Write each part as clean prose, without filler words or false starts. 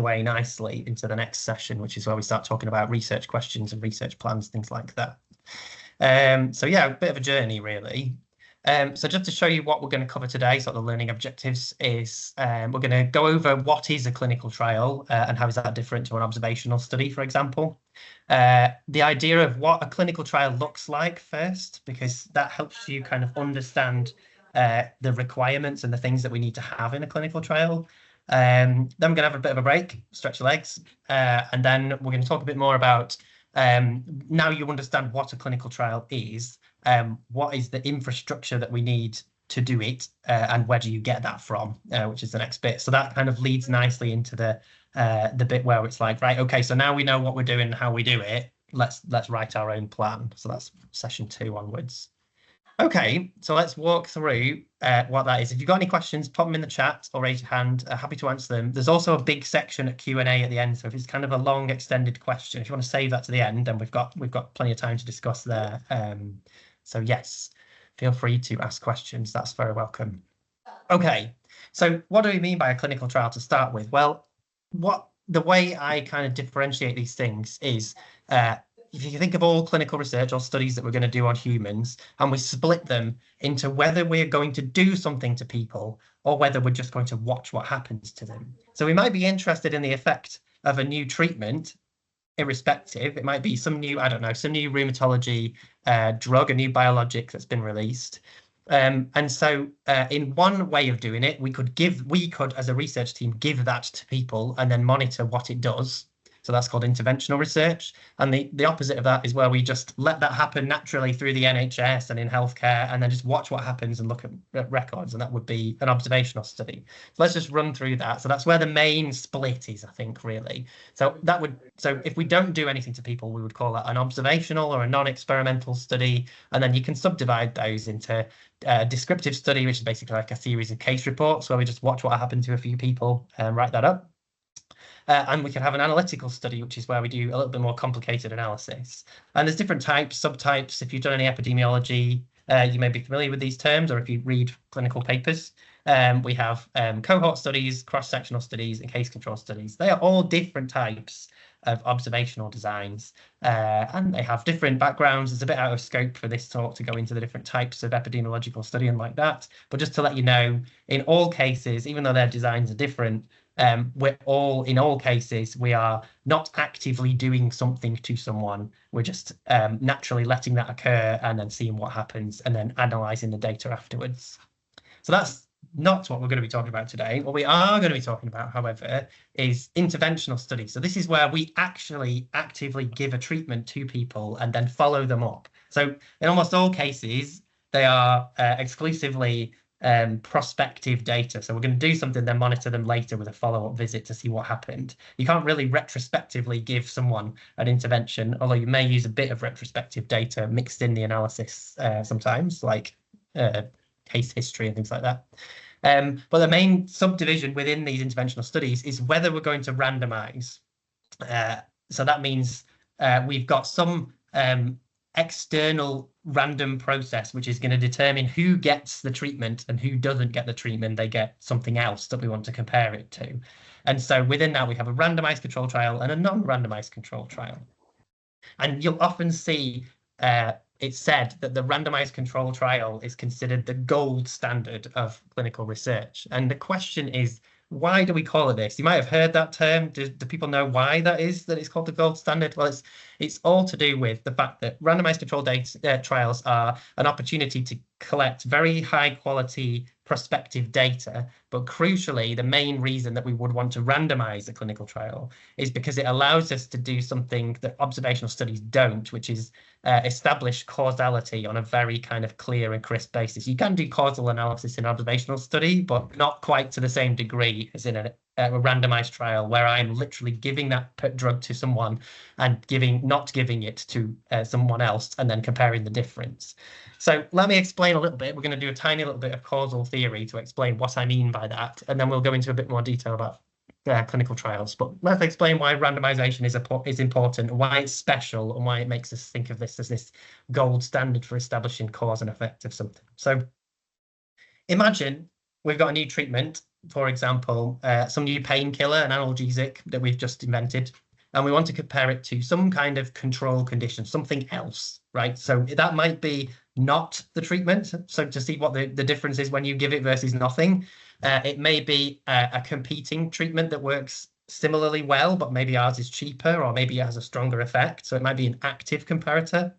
way nicely into the next session, which is where we start talking about research questions and research plans, things like that. So yeah, a bit of a journey really. So just to show you what we're going to cover today, sort of the learning objectives is we're going to go over what is a clinical trial and how is that different to an observational study, for example. The idea of what a clinical trial looks like first, because that helps you kind of understand the requirements and the things that we need to have in a clinical trial. Then we're going to have a bit of a break, stretch your legs, and then we're going to talk a bit more about now you understand what a clinical trial is, what is the infrastructure that we need to do it, and where do you get that from, which is the next bit. So that kind of leads nicely into the bit where it's like, right, okay, so now we know what we're doing and how we do it. Let's write our own plan. So that's session 2 onwards. Okay, so let's walk through what that is. If you've got any questions, pop them in the chat or raise your hand. Happy to answer them. There's also a big section at Q&A at the end. So if it's kind of a long, extended question, if you want to save that to the end, then we've got plenty of time to discuss there. So yes, feel free to ask questions. That's very welcome. Okay, so what do we mean by a clinical trial to start with? Well, the way I kind of differentiate these things is if you think of all clinical research or studies that we're going to do on humans, and we split them into whether we're going to do something to people or whether we're just going to watch what happens to them. So we might be interested in the effect of a new treatment, irrespective. It might be some new, I don't know, some new rheumatology drug, a new biologic that's been released. And so in one way of doing it, we could, as a research team, give that to people and then monitor what it does. So that's called interventional research. And the opposite of that is where we just let that happen naturally through the NHS and in healthcare, and then just watch what happens and look at records. And that would be an observational study. So let's just run through that. So that's where the main split is, I think, really. So if we don't do anything to people, we would call that an observational or a non-experimental study. And then you can subdivide those into a descriptive study, which is basically like a series of case reports where we just watch what happened to a few people and write that up. And we can have an analytical study, which is where we do a little bit more complicated analysis. And there's different types, subtypes. If you've done any epidemiology, you may be familiar with these terms, or if you read clinical papers. We have cohort studies, cross-sectional studies, and case control studies. They are all different types of observational designs, and they have different backgrounds. It's a bit out of scope for this talk to go into the different types of epidemiological studying like that. But just to let you know, in all cases, even though their designs are different, in all cases, we are not actively doing something to someone. We're just naturally letting that occur and then seeing what happens and then analysing the data afterwards. So that's not what we're going to be talking about today. What we are going to be talking about, however, is interventional studies. So this is where we actually actively give a treatment to people and then follow them up. So in almost all cases, they are exclusively prospective data. So we're going to do something, then monitor them later with a follow-up visit to see what happened. You can't really retrospectively give someone an intervention, although you may use a bit of retrospective data mixed in the analysis sometimes, like case history and things like that. But the main subdivision within these interventional studies is whether we're going to randomize. So that means we've got some external random process which is going to determine who gets the treatment and who doesn't get the treatment. They get something else that we want to compare it to. And so within that, we have a randomized control trial and a non-randomized control trial. And you'll often see it's said that the randomized control trial is considered the gold standard of clinical research. And the question is, why do we call it this? You might have heard that term. Do people know why that is, that it's called the gold standard? Well, it's all to do with the fact that randomized control trials are an opportunity to collect very high quality prospective data. But crucially, the main reason that we would want to randomize a clinical trial is because it allows us to do something that observational studies don't, which is establish causality on a very kind of clear and crisp basis. You can do causal analysis in an observational study, but not quite to the same degree as in a randomized trial where I'm literally giving that drug to someone and not giving it to someone else and then comparing the difference. So let me explain a little bit. We're going to do a tiny little bit of causal theory to explain what I mean by that, and then we'll go into a bit more detail about clinical trials. But let's explain why randomization is important, and why it's special, and why it makes us think of this as this gold standard for establishing cause and effect of something. So imagine we've got a new treatment, for example, some new painkiller, an analgesic that we've just invented, and we want to compare it to some kind of control condition, something else, right? So that might be not the treatment. So to see what the difference is when you give it versus nothing, it may be a competing treatment that works similarly well, but maybe ours is cheaper, or maybe it has a stronger effect. So it might be an active comparator,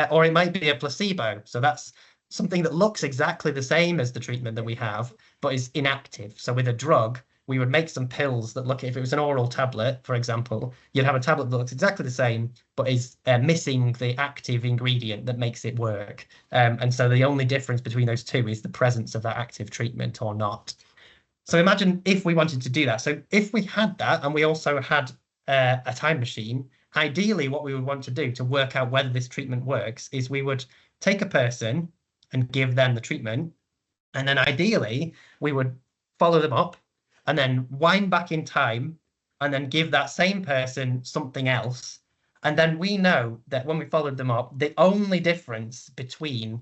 or it might be a placebo. So that's something that looks exactly the same as the treatment that we have, but is inactive. So with a drug, we would make some pills that look, if it was an oral tablet, for example, you'd have a tablet that looks exactly the same, but is missing the active ingredient that makes it work. And so the only difference between those two is the presence of that active treatment or not. So imagine if we wanted to do that. So if we had that, and we also had a time machine, ideally what we would want to do to work out whether this treatment works is we would take a person and give them the treatment, and then ideally we would follow them up and then wind back in time and then give that same person something else. And then we know that when we followed them up, the only difference between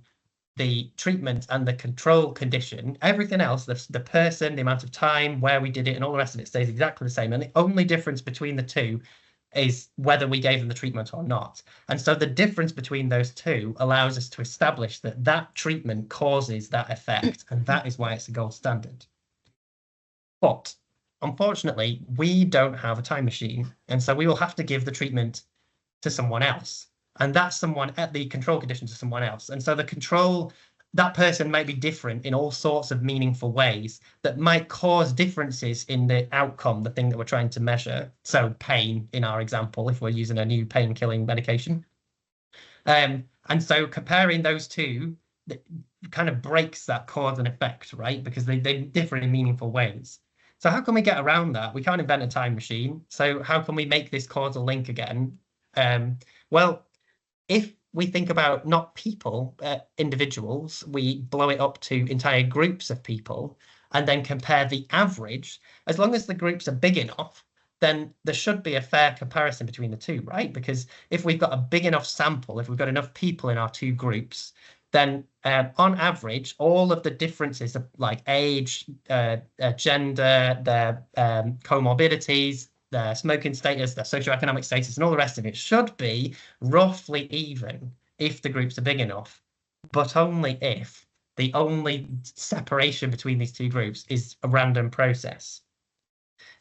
the treatment and the control condition, everything else, the person, the amount of time, where we did it, and all the rest of it stays exactly the same. And the only difference between the two is whether we gave them the treatment or not. And so the difference between those two allows us to establish that that treatment causes that effect, and that is why it's a gold standard. But unfortunately, we don't have a time machine, and so we will have to give the treatment to someone else, and that's someone at the control condition to someone else. And so the control, that person might be different in all sorts of meaningful ways that might cause differences in the outcome, the thing that we're trying to measure. So pain, in our example, if we're using a new pain-killing medication. And so comparing those two kind of breaks that cause and effect, right? Because they differ in meaningful ways. So how can we get around that? We can't invent a time machine. So how can we make this causal link again? Well, if we think about not people, individuals, we blow it up to entire groups of people and then compare the average. As long as the groups are big enough, then there should be a fair comparison between the two, right? Because if we've got a big enough sample, if we've got enough people in our two groups, then on average, all of the differences of like age, gender, their comorbidities, their smoking status, their socioeconomic status, and all the rest of it should be roughly even if the groups are big enough, but only if the only separation between these two groups is a random process.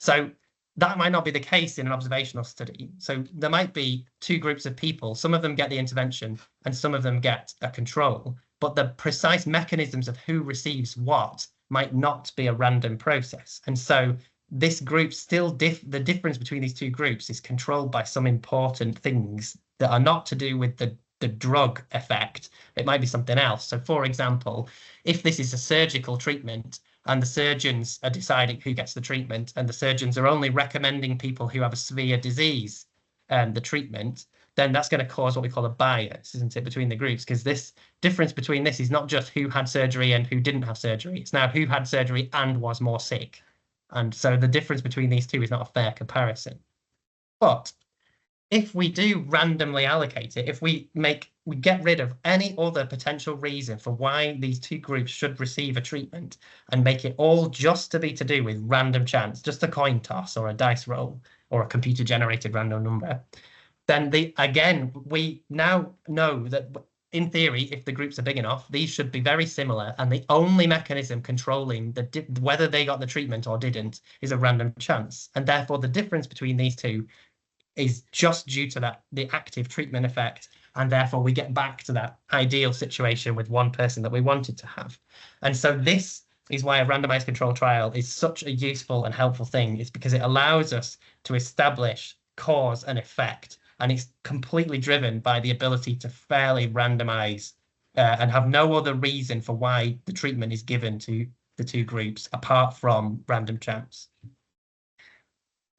So that might not be the case in an observational study. So there might be two groups of people, some of them get the intervention and some of them get a control, but the precise mechanisms of who receives what might not be a random process. And so this group still, the difference between these two groups is controlled by some important things that are not to do with the drug effect. It might be something else. So for example, if this is a surgical treatment and the surgeons are deciding who gets the treatment, and the surgeons are only recommending people who have a severe disease the treatment, then that's going to cause what we call a bias, isn't it, between the groups? Because this difference between this is not just who had surgery and who didn't have surgery. It's now who had surgery and was more sick. And so the difference between these two is not a fair comparison. But if we do randomly allocate it, if we get rid of any other potential reason for why these two groups should receive a treatment and make it all just to be to do with random chance, just a coin toss or a dice roll or a computer generated random number, then again, we now know that in theory, if the groups are big enough, these should be very similar. And the only mechanism controlling whether they got the treatment or didn't is a random chance. And therefore, the difference between these two is just due to the active treatment effect. And therefore, we get back to that ideal situation with one person that we wanted to have. And so this is why a randomized control trial is such a useful and helpful thing. It's because it allows us to establish cause and effect. And it's completely driven by the ability to fairly randomize and have no other reason for why the treatment is given to the two groups apart from random chance.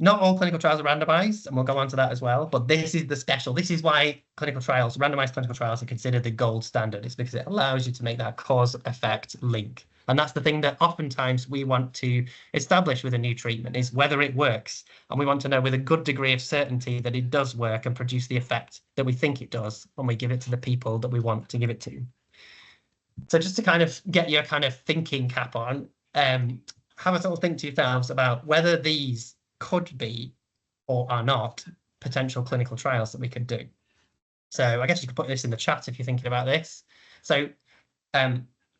Not all clinical trials are randomized, and we'll go on to that as well, but this is the special. This is why clinical trials, randomized clinical trials, are considered the gold standard. It's because it allows you to make that cause-effect link. And that's the thing that oftentimes we want to establish with a new treatment, is whether it works. And we want to know with a good degree of certainty that it does work and produce the effect that we think it does when we give it to the people that we want to give it to. So just to kind of get your kind of thinking cap on, have a little think to yourselves about whether these could be or are not potential clinical trials that we could do. So I guess you could put this in the chat if you're thinking about this. So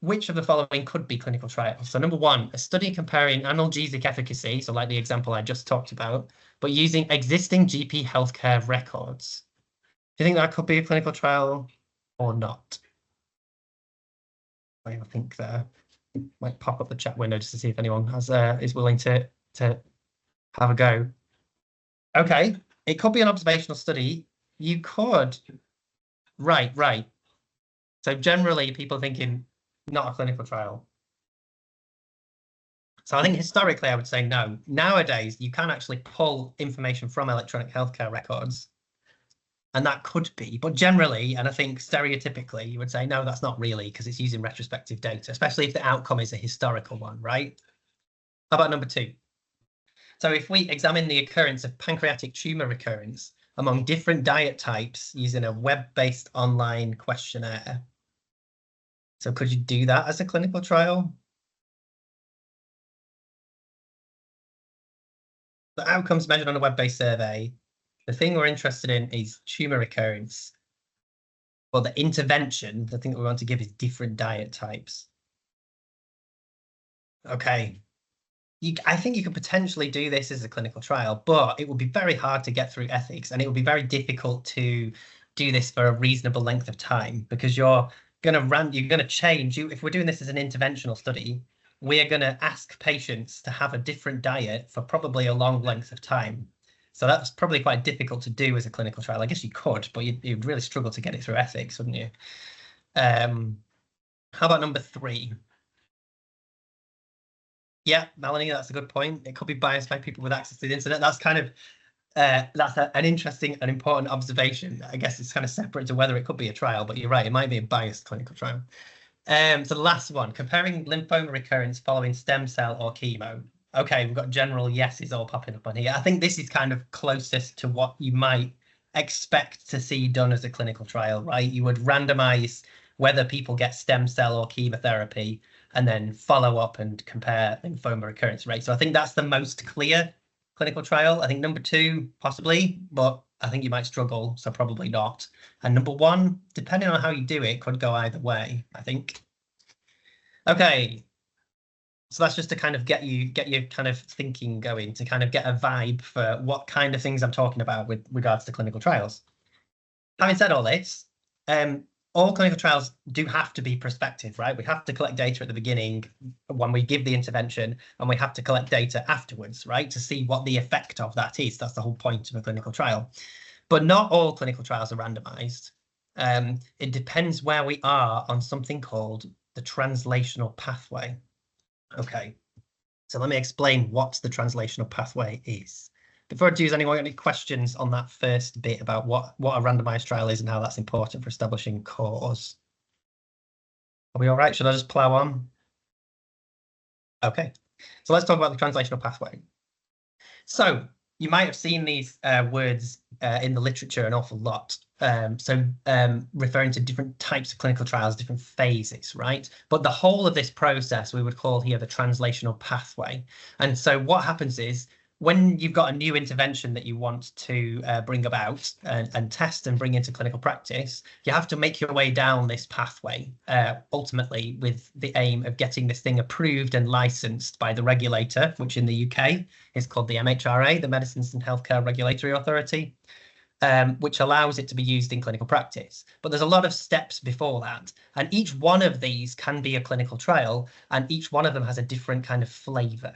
which of the following could be clinical trials? So number one, a study comparing analgesic efficacy, so like the example I just talked about, but using existing GP healthcare records. Do you think that could be a clinical trial or not? I think there might pop up the chat window just to see if anyone has is willing to have a go. Okay, it could be an observational study. You could, right. So generally, people thinking not a clinical trial. So I think historically, I would say no. Nowadays, you can actually pull information from electronic healthcare records, and that could be. But generally, and I think stereotypically, you would say no, that's not really, because it's using retrospective data, especially if the outcome is a historical one, right? How about number two? So if we examine the occurrence of pancreatic tumor recurrence among different diet types using a web-based online questionnaire. So could you do that as a clinical trial? The outcomes measured on a web-based survey. The thing we're interested in is tumor recurrence. Well, the intervention, the thing that we want to give is different diet types. Okay. I think you could potentially do this as a clinical trial, but it would be very hard to get through ethics, and it would be very difficult to do this for a reasonable length of time, because you're going to change. If we're doing this as an interventional study, we are going to ask patients to have a different diet for probably a long length of time. So that's probably quite difficult to do as a clinical trial. I guess you could, but you'd really struggle to get it through ethics, wouldn't you? How about number three? Yeah, Melanie, that's a good point. It could be biased by people with access to the internet. That's kind of that's an interesting and important observation. I guess it's kind of separate to whether it could be a trial, but you're right, it might be a biased clinical trial. So the last one, comparing lymphoma recurrence following stem cell or chemo. Okay, we've got general yeses all popping up on here. I think this is kind of closest to what you might expect to see done as a clinical trial, right? You would randomize whether people get stem cell or chemotherapy, and then follow up and compare lymphoma recurrence rate. So I think that's the most clear clinical trial. I think number two, possibly, but I think you might struggle, so probably not. And number one, depending on how you do it, could go either way, I think. Okay, so that's just to kind of get your kind of thinking going, to kind of get a vibe for what kind of things I'm talking about with regards to clinical trials. Having said all this, all clinical trials do have to be prospective, right? We have to collect data at the beginning when we give the intervention, and we have to collect data afterwards, right? To see what the effect of that is. That's the whole point of a clinical trial. But not all clinical trials are randomized. It depends where we are on something called the translational pathway. Okay, so let me explain what the translational pathway is. Before I do, has anyone got any questions on that first bit about what a randomized trial is and how that's important for establishing cause? Are we all right? Should I just plow on? Okay, so let's talk about the translational pathway. So you might have seen these words in the literature an awful lot. Referring to different types of clinical trials, different phases, right? But the whole of this process we would call here the translational pathway. And so what happens is, when you've got a new intervention that you want to bring about and test and bring into clinical practice, you have to make your way down this pathway, ultimately with the aim of getting this thing approved and licensed by the regulator, which in the UK is called the MHRA, the Medicines and Healthcare Regulatory Authority, which allows it to be used in clinical practice. But there's a lot of steps before that, and each one of these can be a clinical trial, and each one of them has a different kind of flavour.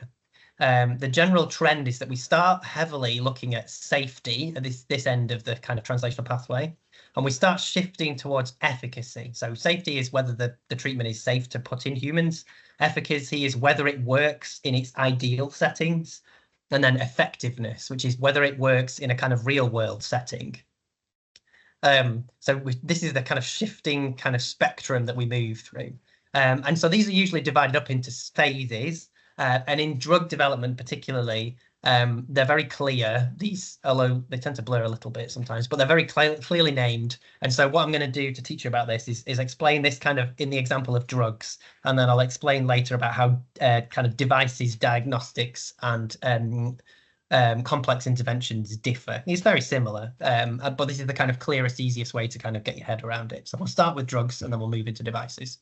The general trend is that we start heavily looking at safety at this end of the kind of translational pathway, and we start shifting towards efficacy. So safety is whether the treatment is safe to put in humans. Efficacy is whether it works in its ideal settings. And then effectiveness, which is whether it works in a kind of real world setting. This is the kind of shifting kind of spectrum that we move through. And so these are usually divided up into phases. And in drug development particularly, They're very clear, these, although they tend to blur a little bit sometimes, but they're very clearly named. And so what I'm going to do to teach you about this is explain this kind of in the example of drugs, and then I'll explain later about how kind of devices, diagnostics, and complex interventions differ. It's very similar, but this is the kind of clearest, easiest way to kind of get your head around it. So we'll start with drugs and then we'll move into devices.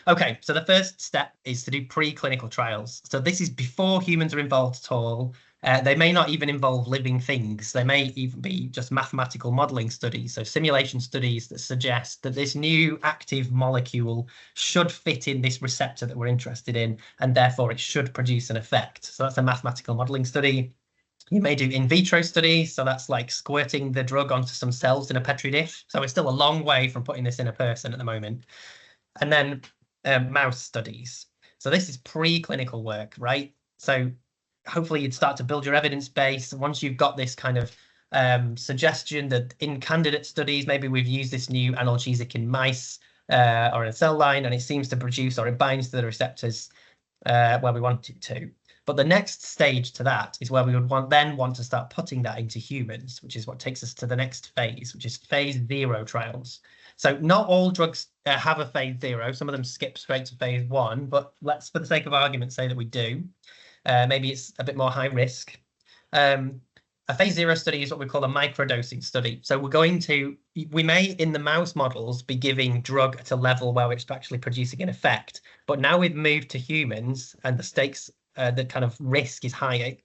Okay, so the first step is to do preclinical trials. So this is before humans are involved at all. They may not even involve living things. They may even be just mathematical modeling studies, so simulation studies that suggest that this new active molecule should fit in this receptor that we're interested in, and therefore it should produce an effect. So that's a mathematical modeling study. You may do in vitro studies, so that's like squirting the drug onto some cells in a petri dish. So we're still a long way from putting this in a person at the moment. And then mouse studies. So this is preclinical work, right? So hopefully you'd start to build your evidence base. Once you've got this kind of suggestion that in candidate studies, maybe we've used this new analgesic in mice or in a cell line, and it seems to produce, or it binds to the receptors where we want it to. But the next stage to that is where we would want to start putting that into humans, which is what takes us to the next phase, which is phase 0 trials. So not all drugs have a phase 0. Some of them skip straight to phase 1, but let's, for the sake of argument, say that we do. Maybe it's a bit more high risk. A phase 0 study is what we call a microdosing study. So we may, in the mouse models, be giving drug at a level where it's actually producing an effect. But now we've moved to humans and the stakes, the kind of risk is high.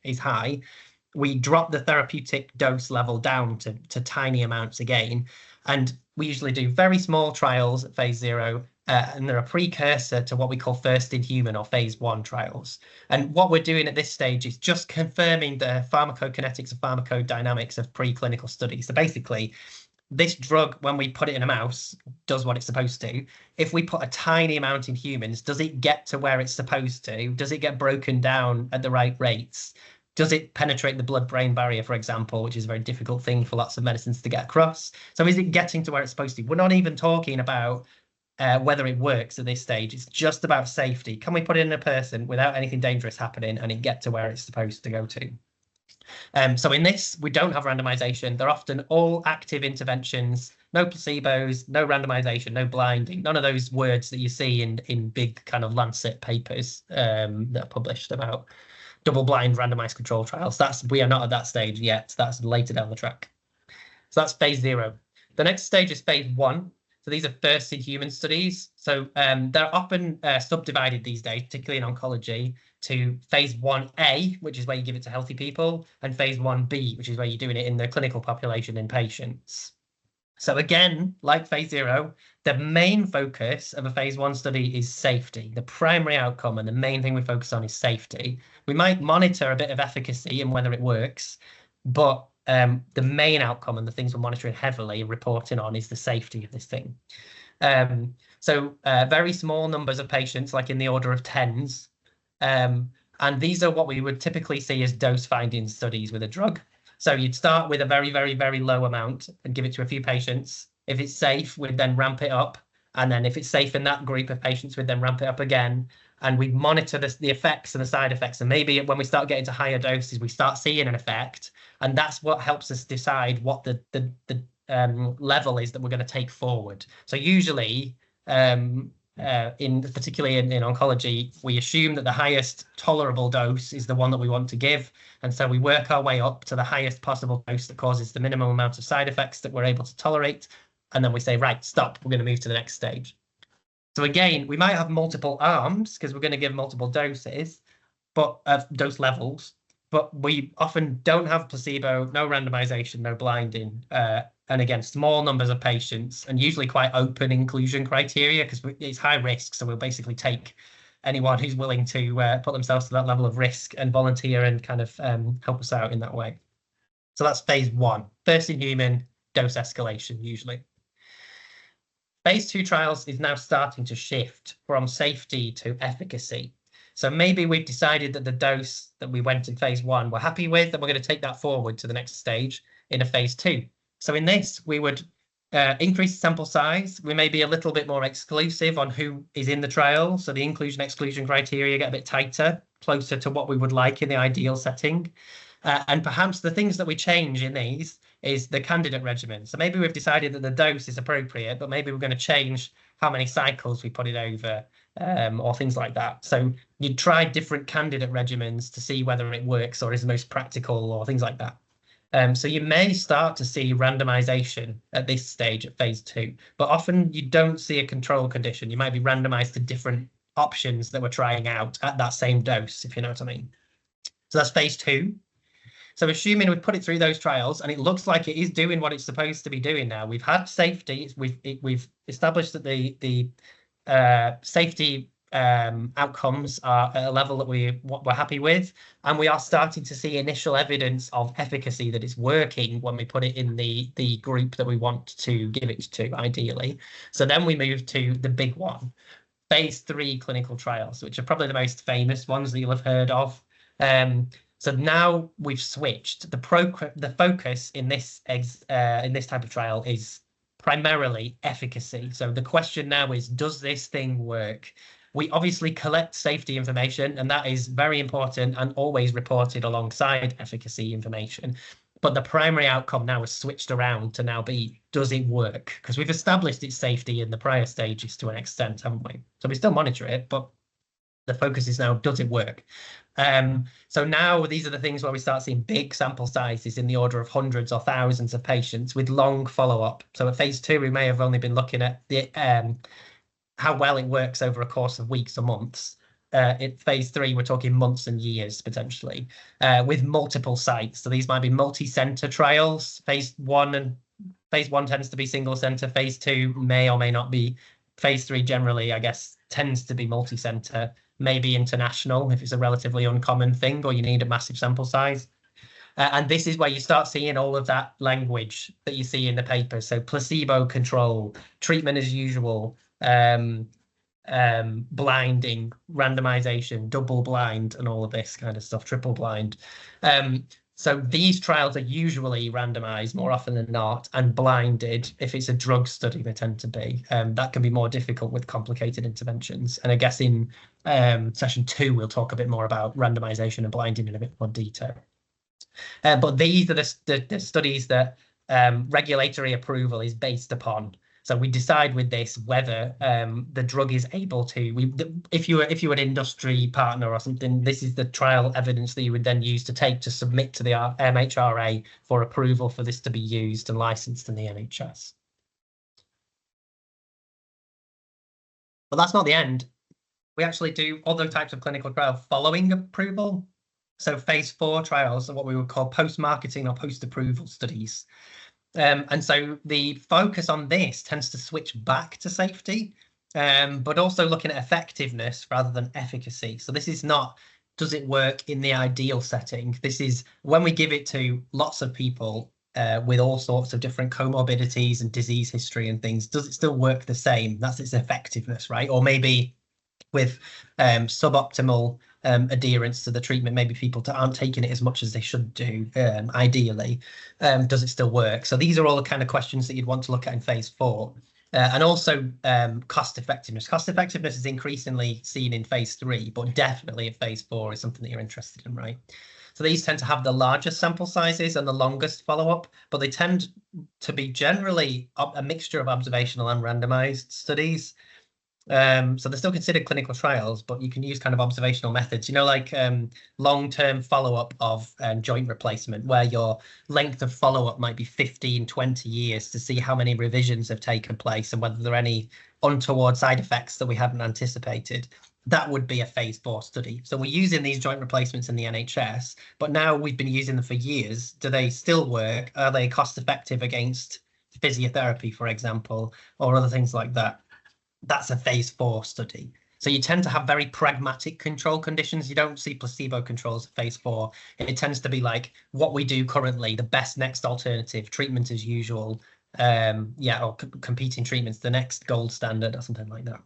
We drop the therapeutic dose level down to tiny amounts again. And we usually do very small trials at phase 0, and they're a precursor to what we call first in human or phase 1 trials. And what we're doing at this stage is just confirming the pharmacokinetics and pharmacodynamics of preclinical studies. So basically, this drug, when we put it in a mouse, does what it's supposed to. If we put a tiny amount in humans, does it get to where it's supposed to? Does it get broken down at the right rates? Does it penetrate the blood-brain barrier, for example, which is a very difficult thing for lots of medicines to get across? So is it getting to where it's supposed to? We're not even talking about whether it works at this stage. It's just about safety. Can we put it in a person without anything dangerous happening and it get to where it's supposed to go to? So in this, we don't have randomization. They're often all active interventions, no placebos, no randomization, no blinding, none of those words that you see in big kind of Lancet papers that are published about double-blind randomized control trials. We are not at that stage yet. That's later down the track. So that's phase 0. The next stage is phase 1. So these are first in human studies. So they're often subdivided these days, particularly in oncology, to phase 1A, which is where you give it to healthy people, and phase 1B, which is where you're doing it in the clinical population in patients. So again, like phase 0, the main focus of a phase 1 study is safety. The primary outcome and the main thing we focus on is safety. We might monitor a bit of efficacy and whether it works, but the main outcome and the things we're monitoring heavily and reporting on is the safety of this thing. So very small numbers of patients, like in the order of tens. And these are what we would typically see as dose-finding studies with a drug. So you'd start with a very, very, very low amount and give it to a few patients. If it's safe, we'd then ramp it up. And then if it's safe in that group of patients, we'd then ramp it up again. And we monitor the effects and the side effects. And maybe when we start getting to higher doses, we start seeing an effect. And that's what helps us decide what the level is that we're going to take forward. So usually, particularly in oncology, we assume that the highest tolerable dose is the one that we want to give. And so we work our way up to the highest possible dose that causes the minimum amount of side effects that we're able to tolerate. And then we say, right, stop, we're going to move to the next stage. So again, we might have multiple arms because we're going to give multiple doses, but dose levels, but we often don't have placebo, no randomization, no blinding. And again, small numbers of patients and usually quite open inclusion criteria because it's high risk. So we'll basically take anyone who's willing to put themselves to that level of risk and volunteer and kind of help us out in that way. So that's phase 1, first in human, dose escalation usually. Phase 2 trials is now starting to shift from safety to efficacy. So maybe we've decided that the dose that we went in phase 1 we're happy with, and we're going to take that forward to the next stage in a phase 2. So in this, we would Increase sample size. We may be a little bit more exclusive on who is in the trial. So the inclusion-exclusion criteria get a bit tighter, closer to what we would like in the ideal setting. And perhaps the things that we change in these is the candidate regimen. So maybe we've decided that the dose is appropriate, but maybe we're going to change how many cycles we put it over, or things like that. So you'd try different candidate regimens to see whether it works or is the most practical or things like that. So you may start to see randomization at this stage at phase 2, but often you don't see a control condition. You might be randomized to different options that we're trying out at that same dose, if you know what I mean. So that's phase 2. So assuming we put it through those trials and it looks like it is doing what it's supposed to be doing now, we've had safety, we've established that the safety outcomes are at a level that we're happy with, and we are starting to see initial evidence of efficacy that it's working when we put it in the group that we want to give it to, ideally. So then we move to the big one, phase 3 clinical trials, which are probably the most famous ones that you'll have heard of. So now we've switched. The focus in this type of trial is primarily efficacy. So the question now is, does this thing work? We obviously collect safety information, and that is very important and always reported alongside efficacy information. But the primary outcome now is switched around to now be, does it work? Because we've established its safety in the prior stages to an extent, haven't we? So we still monitor it, but the focus is now, does it work? So now these are the things where we start seeing big sample sizes in the order of hundreds or thousands of patients with long follow-up. So at phase 2, we may have only been looking at the how well it works over a course of weeks or months. In phase 3, we're talking months and years potentially, with multiple sites. So these might be multi-center trials. Phase 1 tends to be single center. Phase 2 may or may not be. Phase 3 generally, I guess, tends to be multi-center, maybe international if it's a relatively uncommon thing or you need a massive sample size. And this is where you start seeing all of that language that you see in the paper. So placebo control, treatment as usual, blinding, randomization, double blind, and all of this kind of stuff, triple blind. So these trials are usually randomized more often than not and blinded. If it's a drug study, they tend to be. That can be more difficult with complicated interventions. And I guess in session 2, we'll talk a bit more about randomization and blinding in a bit more detail. But these are the studies that regulatory approval is based upon. So we decide with this whether the drug is able to. If you were an industry partner or something, this is the trial evidence that you would then use to submit to the NIHR for approval for this to be used and licensed in the NHS. But that's not the end. We actually do other types of clinical trial following approval. So phase 4 trials are what we would call post-marketing or post-approval studies. And so the focus on this tends to switch back to safety, but also looking at effectiveness rather than efficacy. So this is not, does it work in the ideal setting? This is when we give it to lots of people with all sorts of different comorbidities and disease history and things, does it still work the same? That's its effectiveness, right? Or maybe with suboptimal adherence to the treatment, maybe people aren't taking it as much as they should do, ideally. Does it still work? So these are all the kind of questions that you'd want to look at in phase 4. And also cost effectiveness. Cost effectiveness is increasingly seen in phase 3, but definitely at phase 4 is something that you're interested in, right? So these tend to have the largest sample sizes and the longest follow-up, but they tend to be generally a mixture of observational and randomized studies. So they're still considered clinical trials, but you can use kind of observational methods, you know, like long-term follow-up of joint replacement, where your length of follow-up might be 15, 20 years to see how many revisions have taken place and whether there are any untoward side effects that we hadn't anticipated. That would be a phase 4 study. So we're using these joint replacements in the NHS, but now we've been using them for years. Do they still work? Are they cost effective against physiotherapy, for example, or other things like that? That's a phase 4 study. So you tend to have very pragmatic control conditions. You don't see placebo controls at phase 4. It tends to be like what we do currently, the best next alternative, treatment as usual, or competing treatments, the next gold standard or something like that.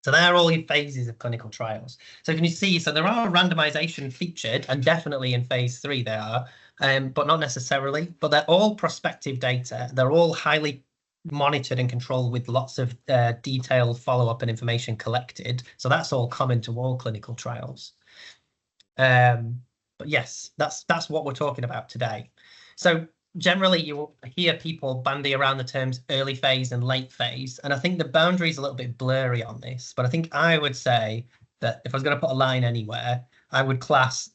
So they're all in phases of clinical trials. So can you see, so there are randomization featured, and definitely in phase 3 there are, but not necessarily, but they're all prospective data. They're all highly monitored and controlled with lots of detailed follow-up and information collected. So that's all common to all clinical trials. But yes, that's what we're talking about today. So generally, you will hear people bandy around the terms early phase and late phase, and I think the boundary is a little bit blurry on this. But I think I would say that if I was going to put a line anywhere, I would class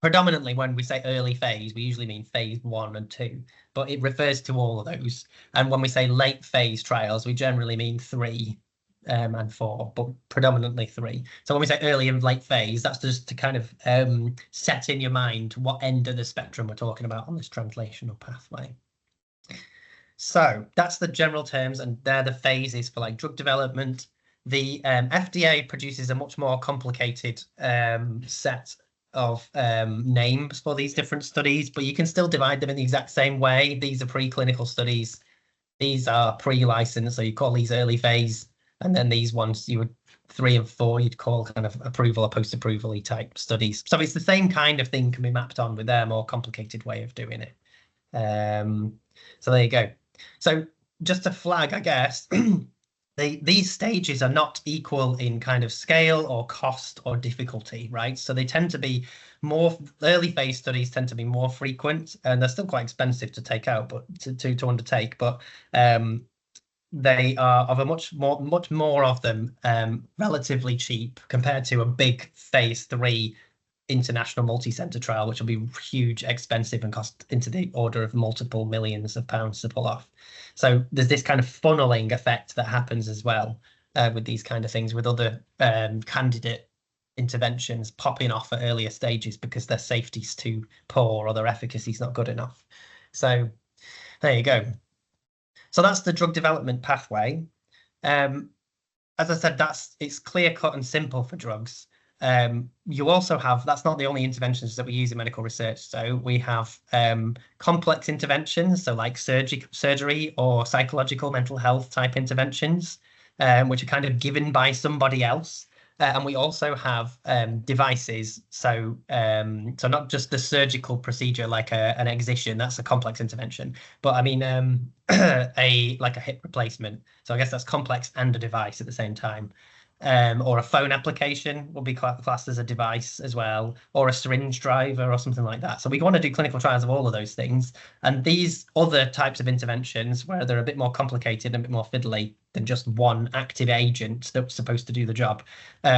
predominantly when we say early phase, we usually mean phase 1 and 2, but it refers to all of those. And when we say late phase trials, we generally mean 3 and 4, but predominantly 3. So when we say early and late phase, that's just to kind of set in your mind what end of the spectrum we're talking about on this translational pathway. So that's the general terms, and they're the phases for like drug development. The FDA produces a much more complicated set of names for these different studies, but you can still divide them in the exact same way. These are preclinical studies. These are pre-license, so you call these early phase. And then these ones, you would 3 and 4, you'd call kind of approval or post-approval type studies. So it's the same kind of thing can be mapped on with their more complicated way of doing it. So there you go. So just to flag, I guess, these stages are not equal in kind of scale or cost or difficulty, right? So they tend to be more, early phase studies tend to be more frequent, and they're still quite expensive to take out, but to undertake, but they are of a much more of them relatively cheap compared to a big phase 3 international multi-center trial, which will be huge, expensive, and cost into the order of multiple millions of pounds to pull off. So there's this kind of funneling effect that happens as well with these kind of things, with other candidate interventions popping off at earlier stages because their safety's too poor or their efficacy's not good enough. So there you go. So that's the drug development pathway. As I said, it's clear cut and simple for drugs. You also have, that's not the only interventions that we use in medical research. So we have complex interventions, so like surgery or psychological mental health type interventions, which are kind of given by somebody else. And we also have devices, so not just the surgical procedure like an excision, that's a complex intervention, but I mean like a hip replacement. So I guess that's complex and a device at the same time. Or a phone application will be classed as a device as well, or a syringe driver or something like that. So we want to do clinical trials of all of those things. And these other types of interventions, where they're a bit more complicated and a bit more fiddly than just one active agent that's supposed to do the job,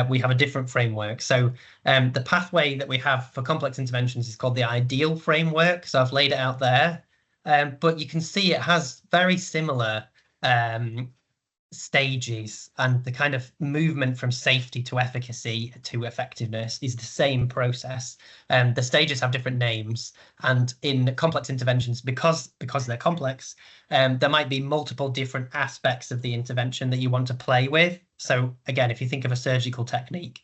we have a different framework. So the pathway that we have for complex interventions is called the ideal framework. So I've laid it out there, but you can see it has very similar stages, and the kind of movement from safety to efficacy to effectiveness is the same process. The stages have different names, and in complex interventions, because they're complex, there might be multiple different aspects of the intervention that you want to play with. So again, if you think of a surgical technique,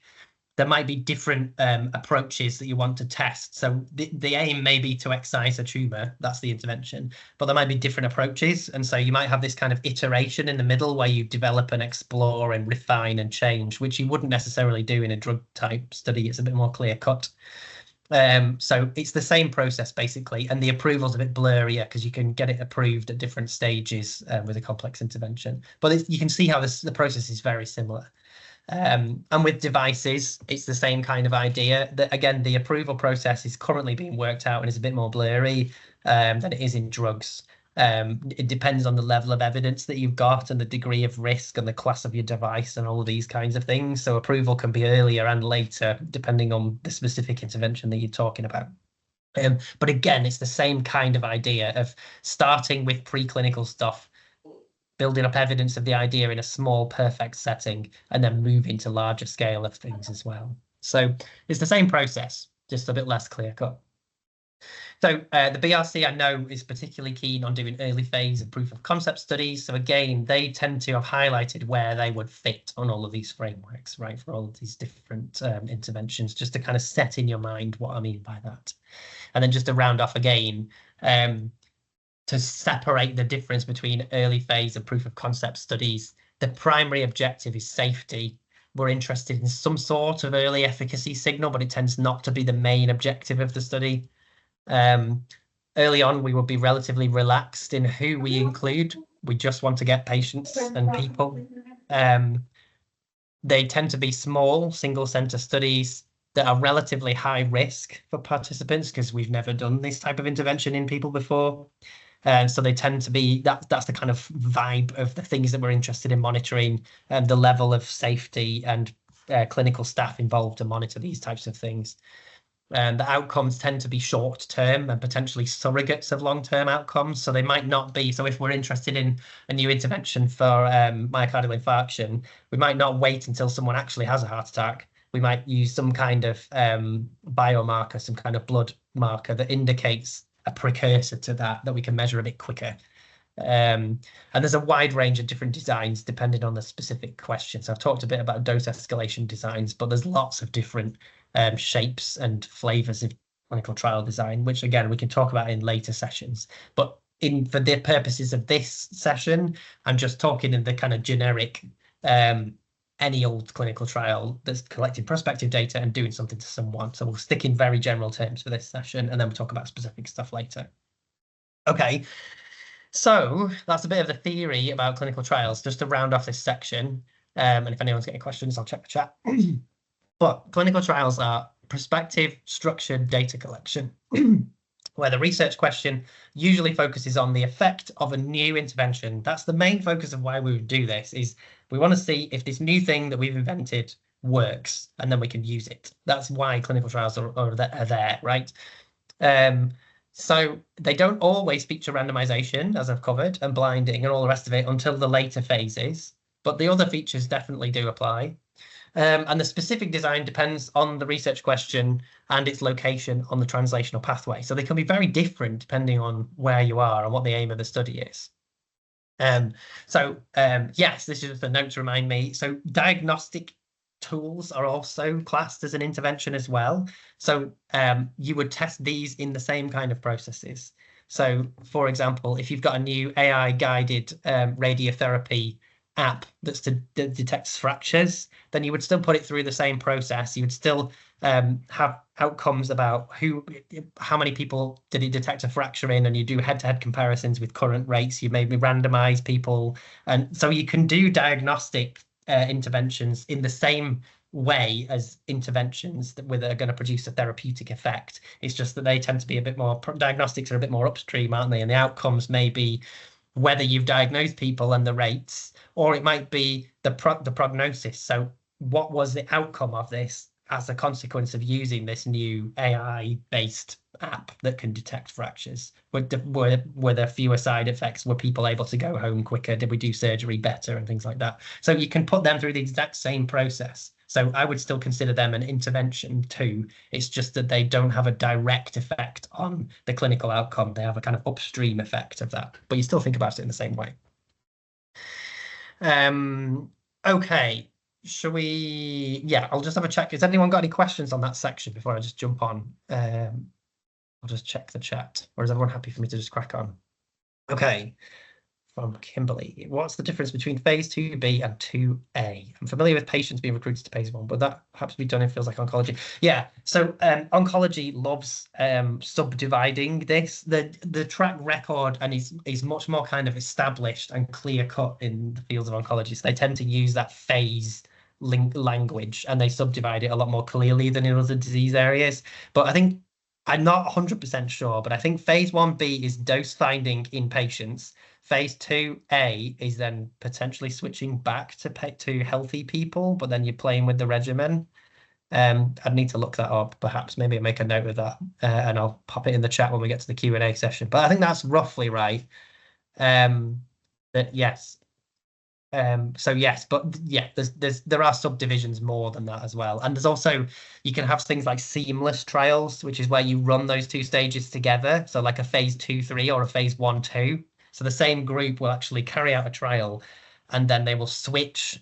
there might be different approaches that you want to test. So the aim may be to excise a tumor, that's the intervention, but there might be different approaches. And so you might have this kind of iteration in the middle where you develop and explore and refine and change, which you wouldn't necessarily do in a drug type study. It's a bit more clear cut. So it's the same process basically, and the approval's a bit blurrier because you can get it approved at different stages with a complex intervention. But you can see how the process is very similar. And with devices, it's the same kind of idea. That again, the approval process is currently being worked out and is a bit more blurry than it is in drugs. It depends on the level of evidence that you've got and the degree of risk and the class of your device and all of these kinds of things. So approval can be earlier and later, depending on the specific intervention that you're talking about. But again, it's the same kind of idea of starting with preclinical stuff, building up evidence of the idea in a small, perfect setting, and then moving to larger scale of things as well. So it's the same process, just a bit less clear cut. So the BRC, I know, is particularly keen on doing early phase and proof of concept studies. So again, they tend to have highlighted where they would fit on all of these frameworks, right, for all of these different interventions, just to kind of set in your mind what I mean by that. And then just to round off again, to separate the difference between early phase and proof of concept studies, the primary objective is safety. We're interested in some sort of early efficacy signal, but it tends not to be the main objective of the study. early on, we will be relatively relaxed in who we include. We just want to get patients and people. They tend to be small, single-center studies that are relatively high risk for participants because we've never done this type of intervention in people before. So they tend to be, that's the kind of vibe of the things that we're interested in monitoring, and the level of safety and clinical staff involved to monitor these types of things. And the outcomes tend to be short term and potentially surrogates of long-term outcomes. So they might not be. So if we're interested in a new intervention for myocardial infarction, we might not wait until someone actually has a heart attack. We might use some kind of biomarker, some kind of blood marker that indicates a precursor to that we can measure a bit quicker. And there's a wide range of different designs depending on the specific questions. I've talked a bit about dose escalation designs, but there's lots of different shapes and flavors of clinical trial design, which again we can talk about in later sessions. But for the purposes of this session, I'm just talking in the kind of generic any old clinical trial that's collecting prospective data and doing something to someone. So we'll stick in very general terms for this session, and then we'll talk about specific stuff later. Okay, so that's a bit of the theory about clinical trials, just to round off this section. And if anyone's got any questions, I'll check the chat. But clinical trials are prospective structured data collection, where the research question usually focuses on the effect of a new intervention. That's the main focus of why we would do this, is we want to see if this new thing that we've invented works, and then we can use it. That's why clinical trials are there, right? So they don't always feature randomization, as I've covered, and blinding and all the rest of it until the later phases, but the other features definitely do apply. And the specific design depends on the research question and its location on the translational pathway. So they can be very different depending on where you are and what the aim of the study is. Yes, this is just a note to remind me. So diagnostic tools are also classed as an intervention as well. So you would test these in the same kind of processes. So, for example, if you've got a new AI-guided radiotherapy app that detects fractures, then you would still put it through the same process. You would still have outcomes about how many people did it detect a fracture in, and you do head-to-head comparisons with current rates. You maybe randomize people, and so you can do diagnostic interventions in the same way as interventions that are going to produce a therapeutic effect. It's just that they tend to be a bit more, diagnostics are a bit more upstream, aren't they? And the outcomes may be whether you've diagnosed people and the rates, or it might be the prognosis. So what was the outcome of this as a consequence of using this new AI-based app that can detect fractures? Were there fewer side effects? Were people able to go home quicker? Did we do surgery better and things like that? So you can put them through the exact same process. So I would still consider them an intervention too. It's just that they don't have a direct effect on the clinical outcome. They have a kind of upstream effect of that, but you still think about it in the same way. Okay, shall we? Yeah, I'll just have a check. Has anyone got any questions on that section before I just jump on? I'll just check the chat. Or is everyone happy for me to just crack on? Okay. From Kimberly, what's the difference between phase 2B and 2A? I'm familiar with patients being recruited to phase 1, but that perhaps be done in fields like oncology. Yeah, so oncology loves subdividing this. The track record and is much more kind of established and clear cut in the fields of oncology. So they tend to use that phase language, and they subdivide it a lot more clearly than in other disease areas. But I think I'm not 100% sure, but I think phase 1B is dose finding in patients. Phase 2A is then potentially switching back to healthy people, but then you're playing with the regimen. I'd need to look that up, perhaps. Maybe I'll make a note of that, and I'll pop it in the chat when we get to the Q&A session. But I think that's roughly right. That yes. So yes, but yeah, there are subdivisions more than that as well. And there's also, you can have things like seamless trials, which is where you run those two stages together. So like a phase 2-3 or a phase 1-2. So the same group will actually carry out a trial, and then they will switch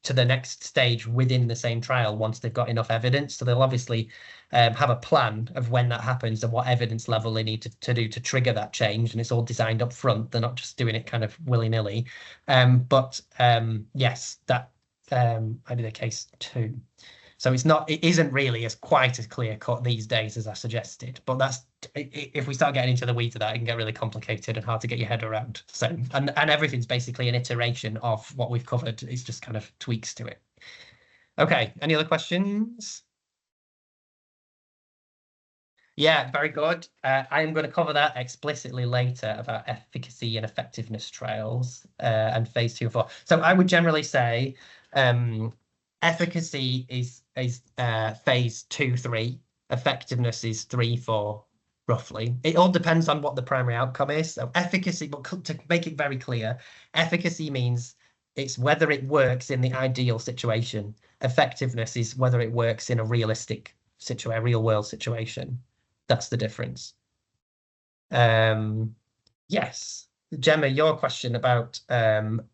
to the next stage within the same trial once they've got enough evidence. So they'll obviously have a plan of when that happens and what evidence level they need to do to trigger that change. And it's all designed up front. They're not just doing it kind of willy-nilly. Yes, that might be the case too. So it isn't really quite as clear cut these days as I suggested, but that's if we start getting into the weeds of that, it can get really complicated and hard to get your head around. So, and everything's basically an iteration of what we've covered. It's just kind of tweaks to it. Okay, any other questions? Yeah, very good. I am going to cover that explicitly later about efficacy and effectiveness trials and phase 2 and 4. So I would generally say efficacy is phase 2, 3. Effectiveness is 3, 4, roughly. It all depends on what the primary outcome is. So efficacy, but to make it very clear, efficacy means it's whether it works in the ideal situation. Effectiveness is whether it works in a realistic situation, a real world situation. That's the difference. Yes. Gemma, your question about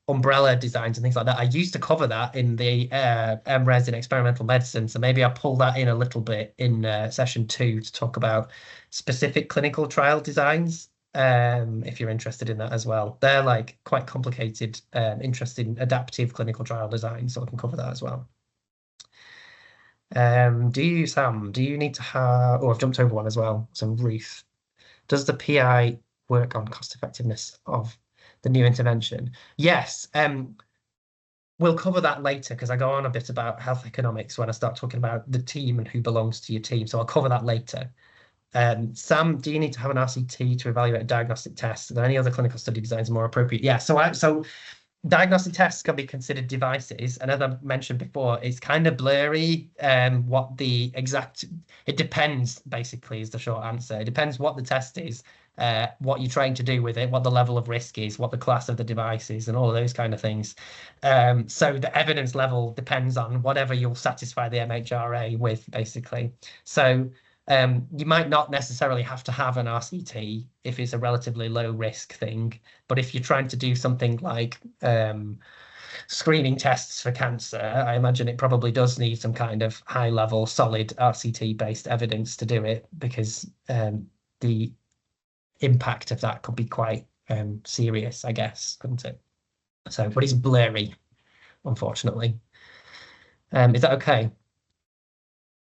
umbrella designs and things like that, I used to cover that in the MRes in experimental medicine, so maybe I'll pull that in a little bit in session 2 to talk about specific clinical trial designs, if you're interested in that as well. They're like quite complicated, interesting adaptive clinical trial design, so I can cover that as well. Sam, do you need to have, I've jumped over one as well, so Ruth, does the PI work on cost effectiveness of the new intervention? Yes, we'll cover that later because I go on a bit about health economics when I start talking about the team and who belongs to your team, so I'll cover that later. Sam, do you need to have an RCT to evaluate a diagnostic test? Are there any other clinical study designs more appropriate? Yeah, so diagnostic tests can be considered devices, and as I mentioned before, it's kind of blurry what the exact, it depends basically is the short answer. It depends what the test is, what you're trying to do with it, what the level of risk is, what the class of the device is, and all of those kind of things. So the evidence level depends on whatever you'll satisfy the MHRA with, basically. So you might not necessarily have to have an RCT if it's a relatively low risk thing, but if you're trying to do something like screening tests for cancer, I imagine it probably does need some kind of high level solid RCT based evidence to do it, because the impact of that could be quite serious, I guess, couldn't it? So, but it's blurry, unfortunately. Is that okay?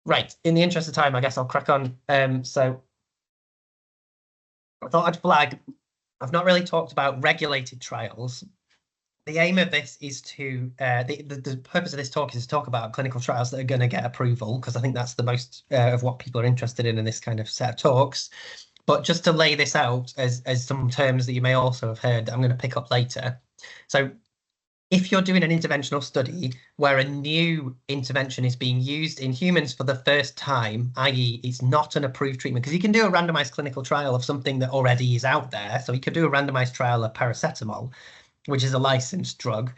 Right, in the interest of time, I guess I'll crack on. So I thought I'd flag, I've not really talked about regulated trials. The aim of this is to, the purpose of this talk is to talk about clinical trials that are going to get approval, because I think that's the most of what people are interested in this kind of set of talks. But just to lay this out as some terms that you may also have heard that I'm going to pick up later. So if you're doing an interventional study where a new intervention is being used in humans for the first time, i.e. it's not an approved treatment, because you can do a randomized clinical trial of something that already is out there. So you could do a randomized trial of paracetamol, which is a licensed drug.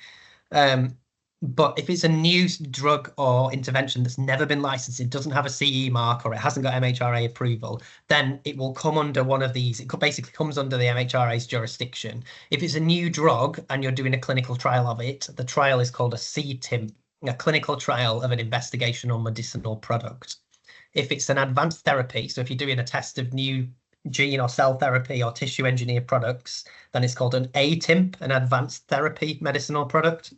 But if it's a new drug or intervention that's never been licensed, it doesn't have a CE mark or it hasn't got MHRA approval, then it will come under one of these. It basically comes under the MHRA's jurisdiction. If it's a new drug and you're doing a clinical trial of it, the trial is called a CTIM, a clinical trial of an investigational medicinal product. If it's an advanced therapy, so if you're doing a test of new gene or cell therapy or tissue engineered products, then it's called an ATIMP, an advanced therapy medicinal product.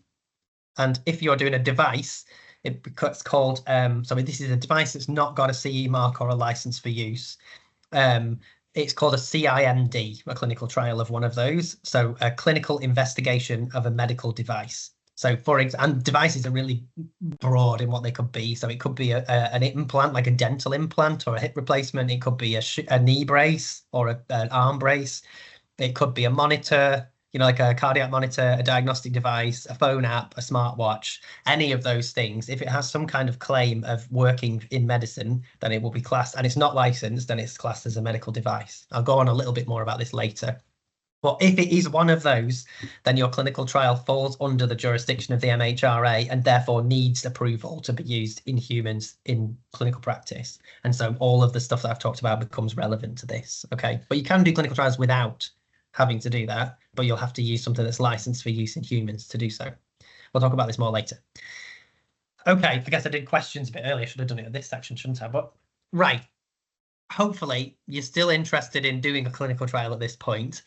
And if you're doing a device, it's called, so this is a device that's not got a CE mark or a license for use. It's called a CIND, a clinical trial of one of those. So a clinical investigation of a medical device. So and devices are really broad in what they could be. So it could be an implant, like a dental implant or a hip replacement. It could be a knee brace or an arm brace. It could be a monitor, you know, like a cardiac monitor, a diagnostic device, a phone app, a smartwatch, any of those things. If it has some kind of claim of working in medicine, then it will be classed, and it's not licensed, then it's classed as a medical device. I'll go on a little bit more about this later. But if it is one of those, then your clinical trial falls under the jurisdiction of the MHRA and therefore needs approval to be used in humans in clinical practice. And so all of the stuff that I've talked about becomes relevant to this. Okay, but you can do clinical trials without having to do that, but you'll have to use something that's licensed for use in humans to do so. We'll talk about this more later. Okay, I guess I did questions a bit earlier. I should have done it at this section, shouldn't I? But right, hopefully you're still interested in doing a clinical trial at this point.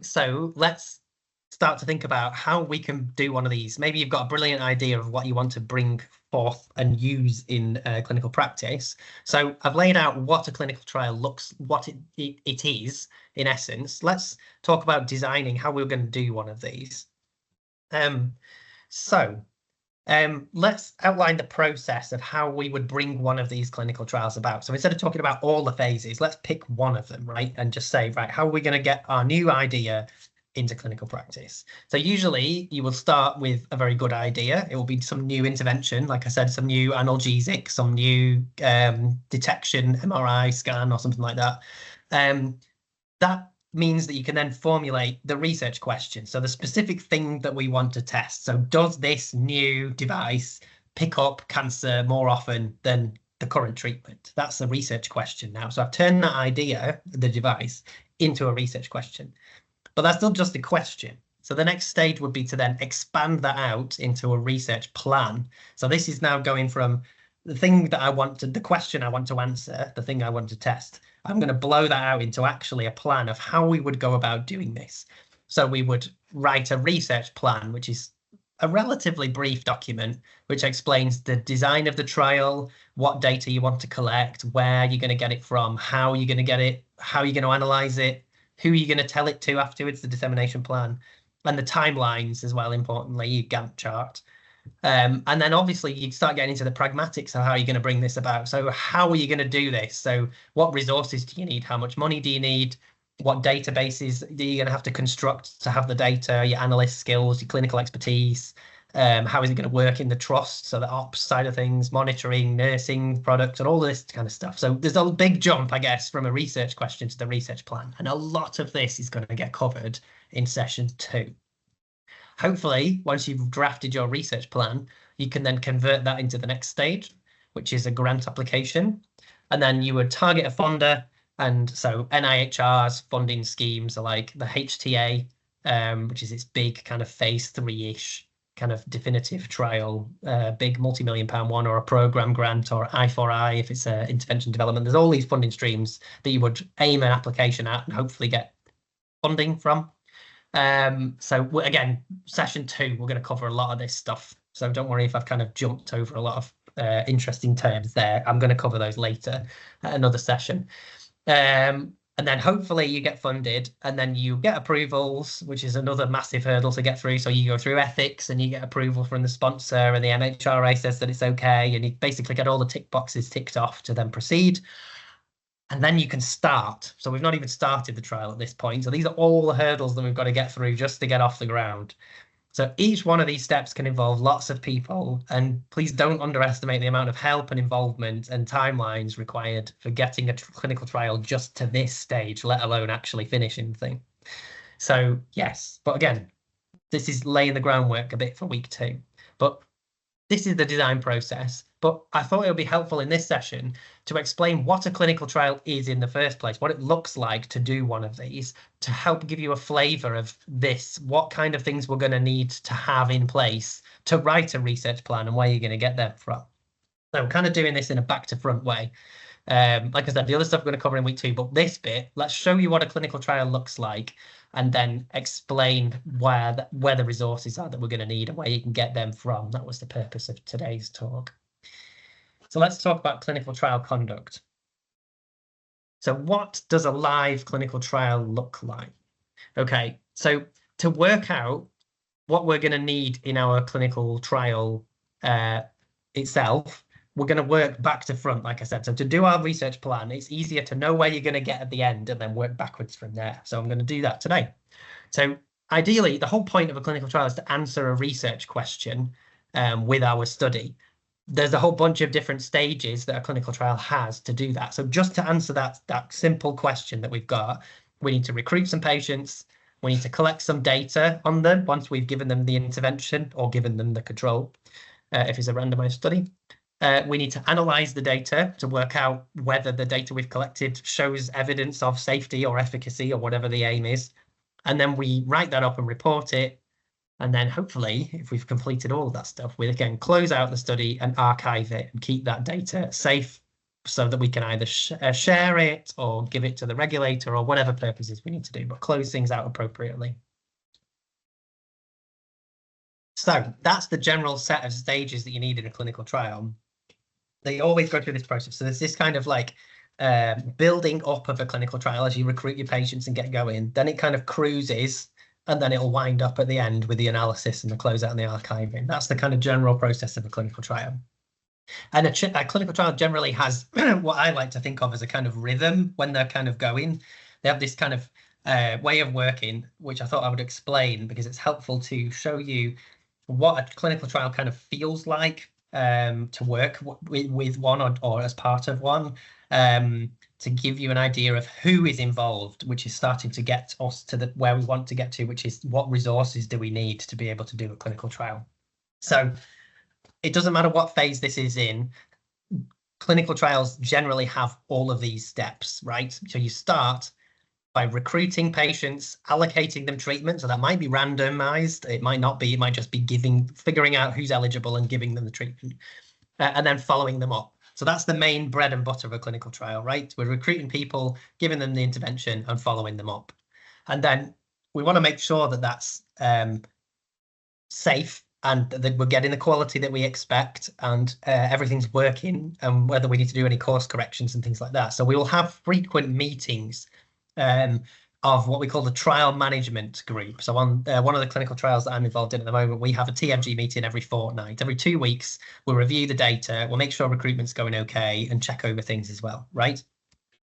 So let's start to think about how we can do one of these. Maybe you've got a brilliant idea of what you want to bring forth and use in clinical practice. So I've laid out what a clinical trial what it is in essence. Let's talk about designing how we're going to do one of these. Let's outline the process of how we would bring one of these clinical trials about. So instead of talking about all the phases, let's pick one of them, right? And just say, right, how are we going to get our new idea into clinical practice? So usually you will start with a very good idea. It will be some new intervention, like I said, some new analgesic, some new detection, MRI scan or something like that. That means that you can then formulate the research question. So the specific thing that we want to test. So does this new device pick up cancer more often than the current treatment? That's the research question now. So I've turned that idea, the device, into a research question. But that's not just a question. So the next stage would be to then expand that out into a research plan. So this is now going from the thing that I want to, the question I want to answer, the thing I want to test. I'm going to blow that out into actually a plan of how we would go about doing this. So we would write a research plan, which is a relatively brief document, which explains the design of the trial, what data you want to collect, where you're going to get it from, how you're going to get it, how you're going to analyze it, who you're going to tell it to afterwards, the dissemination plan, and the timelines as well, importantly, your Gantt chart. And then obviously you start getting into the pragmatics of how you're going to bring this about. So how are you going to do this? So what resources do you need? How much money do you need? What databases are you going to have to construct to have the data, your analyst skills, your clinical expertise? How is it going to work in the trust? So the ops side of things, monitoring, nursing, products, and all this kind of stuff. So there's a big jump, I guess, from a research question to the research plan. And a lot of this is going to get covered in session 2. Hopefully, once you've drafted your research plan, you can then convert that into the next stage, which is a grant application. And then you would target a funder. And so NIHR's funding schemes are like the HTA, which is its big kind of phase 3-ish kind of definitive trial, big multi-million-pound one, or a program grant, or I4I if it's intervention development. There's all these funding streams that you would aim an application at and hopefully get funding from. So again, session 2, we're going to cover a lot of this stuff. So don't worry if I've kind of jumped over a lot of interesting terms there. I'm going to cover those later at another session. And then hopefully you get funded and then you get approvals, which is another massive hurdle to get through. So you go through ethics and you get approval from the sponsor, and the NIHR says that it's okay. And you basically get all the tick boxes ticked off to then proceed. And then you can start. So we've not even started the trial at this point. So these are all the hurdles that we've got to get through just to get off the ground. So each one of these steps can involve lots of people. And please don't underestimate the amount of help and involvement and timelines required for getting a clinical trial just to this stage, let alone actually finishing the thing. So yes, but again, this is laying the groundwork a bit for week 2. But this is the design process. But I thought it would be helpful in this session to explain what a clinical trial is in the first place, what it looks like to do one of these, to help give you a flavour of this, what kind of things we're going to need to have in place to write a research plan and where you're going to get them from. So we're kind of doing this in a back to front way. Like I said, the other stuff we're going to cover in week 2, but this bit, let's show you what a clinical trial looks like and then explain where the resources are that we're going to need and where you can get them from. That was the purpose of today's talk. So let's talk about clinical trial conduct. So what does a live clinical trial look like? Okay, so to work out what we're going to need in our clinical trial itself, we're going to work back to front, like I said. So to do our research plan, it's easier to know where you're going to get at the end and then work backwards from there. So I'm going to do that today. So ideally, the whole point of a clinical trial is to answer a research question with our study. There's a whole bunch of different stages that a clinical trial has to do that. So just to answer that simple question that we've got, we need to recruit some patients. We need to collect some data on them once we've given them the intervention or given them the control, if it's a randomized study. We need to analyze the data to work out whether the data we've collected shows evidence of safety or efficacy or whatever the aim is. And then we write that up and report it. And then hopefully, if we've completed all of that stuff, we can close out the study and archive it and keep that data safe so that we can either share it or give it to the regulator or whatever purposes we need to do, but close things out appropriately. So that's the general set of stages that you need in a clinical trial. They always go through this process. So there's this kind of like building up of a clinical trial as you recruit your patients and get going. Then it kind of cruises, and then it'll wind up at the end with the analysis and the closeout and the archiving. That's the kind of general process of a clinical trial. And a clinical trial generally has what I like to think of as a kind of rhythm when they're kind of going. They have this kind of way of working, which I thought I would explain because it's helpful to show you what a clinical trial kind of feels like to work with one or as part of one, to give you an idea of who is involved, which is starting to get us to where we want to get to, which is what resources do we need to be able to do a clinical trial. So it doesn't matter what phase this is in, clinical trials generally have all of these steps, right? So you start by recruiting patients, allocating them treatment. So that might be randomized. It might not be. It might just be figuring out who's eligible and giving them the treatment, and then following them up. So that's the main bread and butter of a clinical trial, right? We're recruiting people, giving them the intervention and following them up. And then we want to make sure that that's safe and that we're getting the quality that we expect and everything's working, and whether we need to do any course corrections and things like that. So we will have frequent meetings of what we call the trial management group. So on one of the clinical trials that I'm involved in at the moment, we have a TMG meeting every fortnight. Every 2 weeks, we'll review the data, we'll make sure recruitment's going okay and check over things as well, right?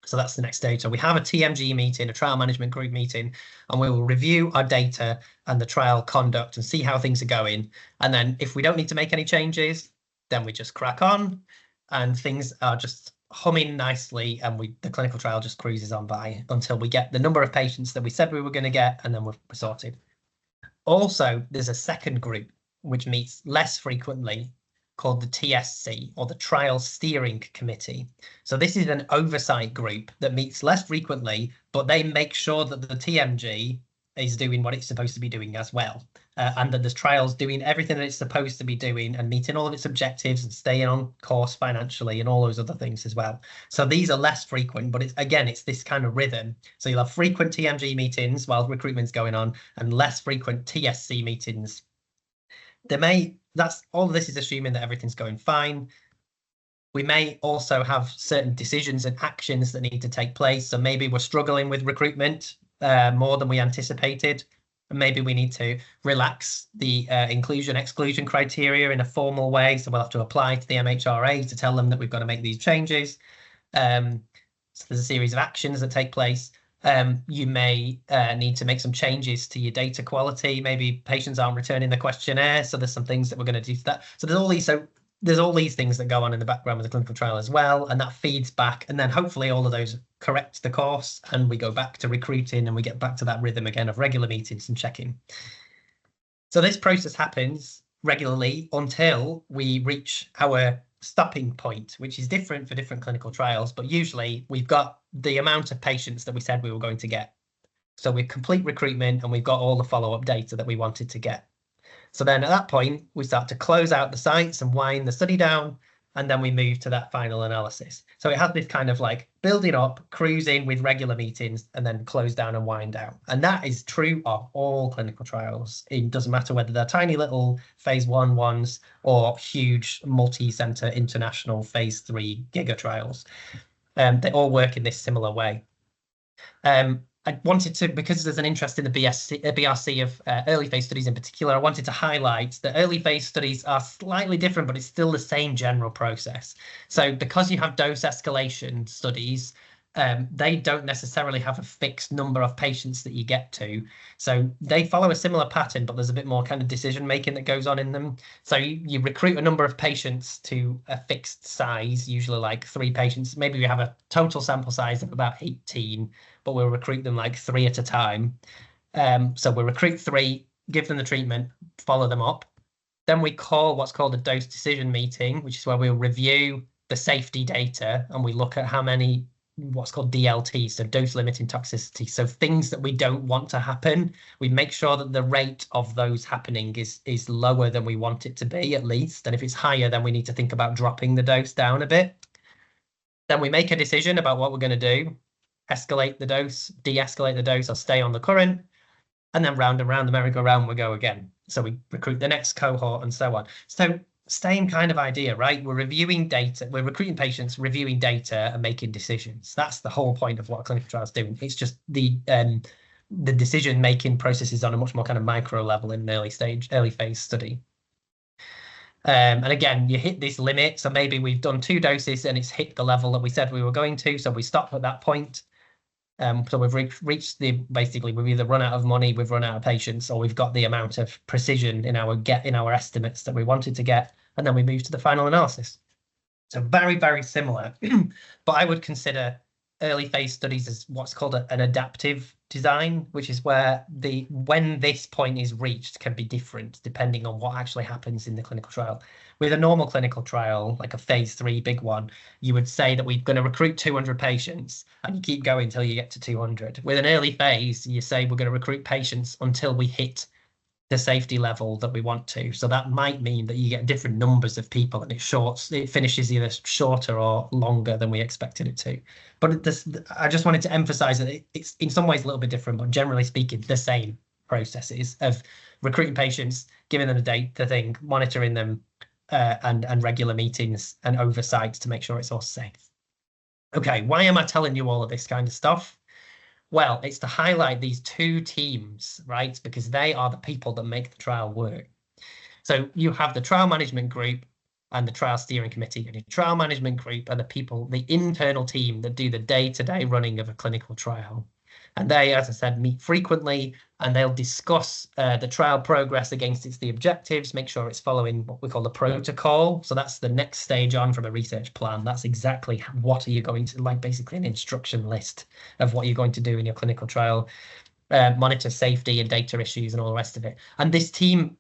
So that's the next stage. So we have a TMG meeting, a trial management group meeting, and we will review our data and the trial conduct and see how things are going. And then if we don't need to make any changes, then we just crack on and things are just humming nicely, and the clinical trial just cruises on by until we get the number of patients that we said we were going to get, and then we're sorted. Also, there's a second group which meets less frequently called the TSC, or the Trial Steering Committee. So this is an oversight group that meets less frequently, but they make sure that the TMG is doing what it's supposed to be doing as well, and that the trial's doing everything that it's supposed to be doing and meeting all of its objectives and staying on course financially and all those other things as well. So these are less frequent, but it's this kind of rhythm. So you'll have frequent TMG meetings while recruitment's going on and less frequent TSC meetings. That's all of this is assuming that everything's going fine. We may also have certain decisions and actions that need to take place. So maybe we're struggling with recruitment more than we anticipated. And maybe we need to relax the inclusion-exclusion criteria in a formal way. So we'll have to apply to the MHRA to tell them that we've got to make these changes. So there's a series of actions that take place. You may need to make some changes to your data quality. Maybe patients aren't returning the questionnaire, so there's some things that we're going to do to that. So there's all these things that go on in the background with the clinical trial as well, and that feeds back, and then hopefully all of those correct the course, and we go back to recruiting, and we get back to that rhythm again of regular meetings and checking. So this process happens regularly until we reach our stopping point, which is different for different clinical trials, but usually we've got the amount of patients that we said we were going to get. So we complete recruitment and we've got all the follow-up data that we wanted to get. So then at that point, we start to close out the sites and wind the study down, and then we move to that final analysis. So it has this kind of like building up, cruising with regular meetings, and then close down and wind down. And that is true of all clinical trials. It doesn't matter whether they're tiny little phase 1 ones or huge multi-center international phase 3 giga trials. They all work in this similar way. I wanted to, because there's an interest in the BRC of early phase studies in particular, I wanted to highlight that early phase studies are slightly different, but it's still the same general process. So because you have dose escalation studies, they don't necessarily have a fixed number of patients that you get to. So they follow a similar pattern, but there's a bit more kind of decision making that goes on in them. So you recruit a number of patients to a fixed size, usually like 3 patients. Maybe we have a total sample size of about 18, but we'll recruit them like 3 at a time. So we'll recruit 3, give them the treatment, follow them up. Then we call what's called a dose decision meeting, which is where we'll review the safety data and we look at how many what's called DLT, so dose limiting toxicity. So things that we don't want to happen, we make sure that the rate of those happening is lower than we want it to be, at least. And if it's higher, then we need to think about dropping the dose down a bit. Then we make a decision about what we're going to do, escalate the dose, de-escalate the dose, or stay on the current. and then round and round the merry-go-round we go again. So we recruit the next cohort and so on. So same kind of idea, right? We're reviewing data, we're recruiting patients, reviewing data and making decisions. That's the whole point of what a clinical trial is doing. It's just the decision-making processes on a much more kind of micro level in an early phase study. And again, you hit this limit. So maybe we've done 2 doses and it's hit the level that we said we were going to. So we stop at that point. So we've reached basically we've either run out of money, we've run out of patients, or we've got the amount of precision in our estimates that we wanted to get, and then we move to the final analysis. So very, very similar, but I would consider early phase studies as what's called an adaptive design, which is where when this point is reached can be different depending on what actually happens in the clinical trial. With a normal clinical trial, like a phase 3 big one, you would say that we're going to recruit 200 patients and you keep going until you get to 200. With an early phase, you say we're going to recruit patients until we hit the safety level that we want to. So that might mean that you get different numbers of people and it finishes either shorter or longer than we expected it to. But I just wanted to emphasize that it's in some ways a little bit different, but generally speaking, the same processes of recruiting patients, giving them the thing, monitoring them, and regular meetings and oversights to make sure it's all safe. Okay, why am I telling you all of this kind of stuff? Well, it's to highlight these 2 teams, right? Because they are the people that make the trial work. So you have the trial management group and the trial steering committee. And your trial management group are the internal team that do the day-to-day running of a clinical trial. And they, as I said, meet frequently and they'll discuss the trial progress against the objectives, make sure it's following what we call the protocol. So that's the next stage on from a research plan. That's exactly what are you going to, like basically an instruction list of what you're going to do in your clinical trial, monitor safety and data issues and all the rest of it. And this team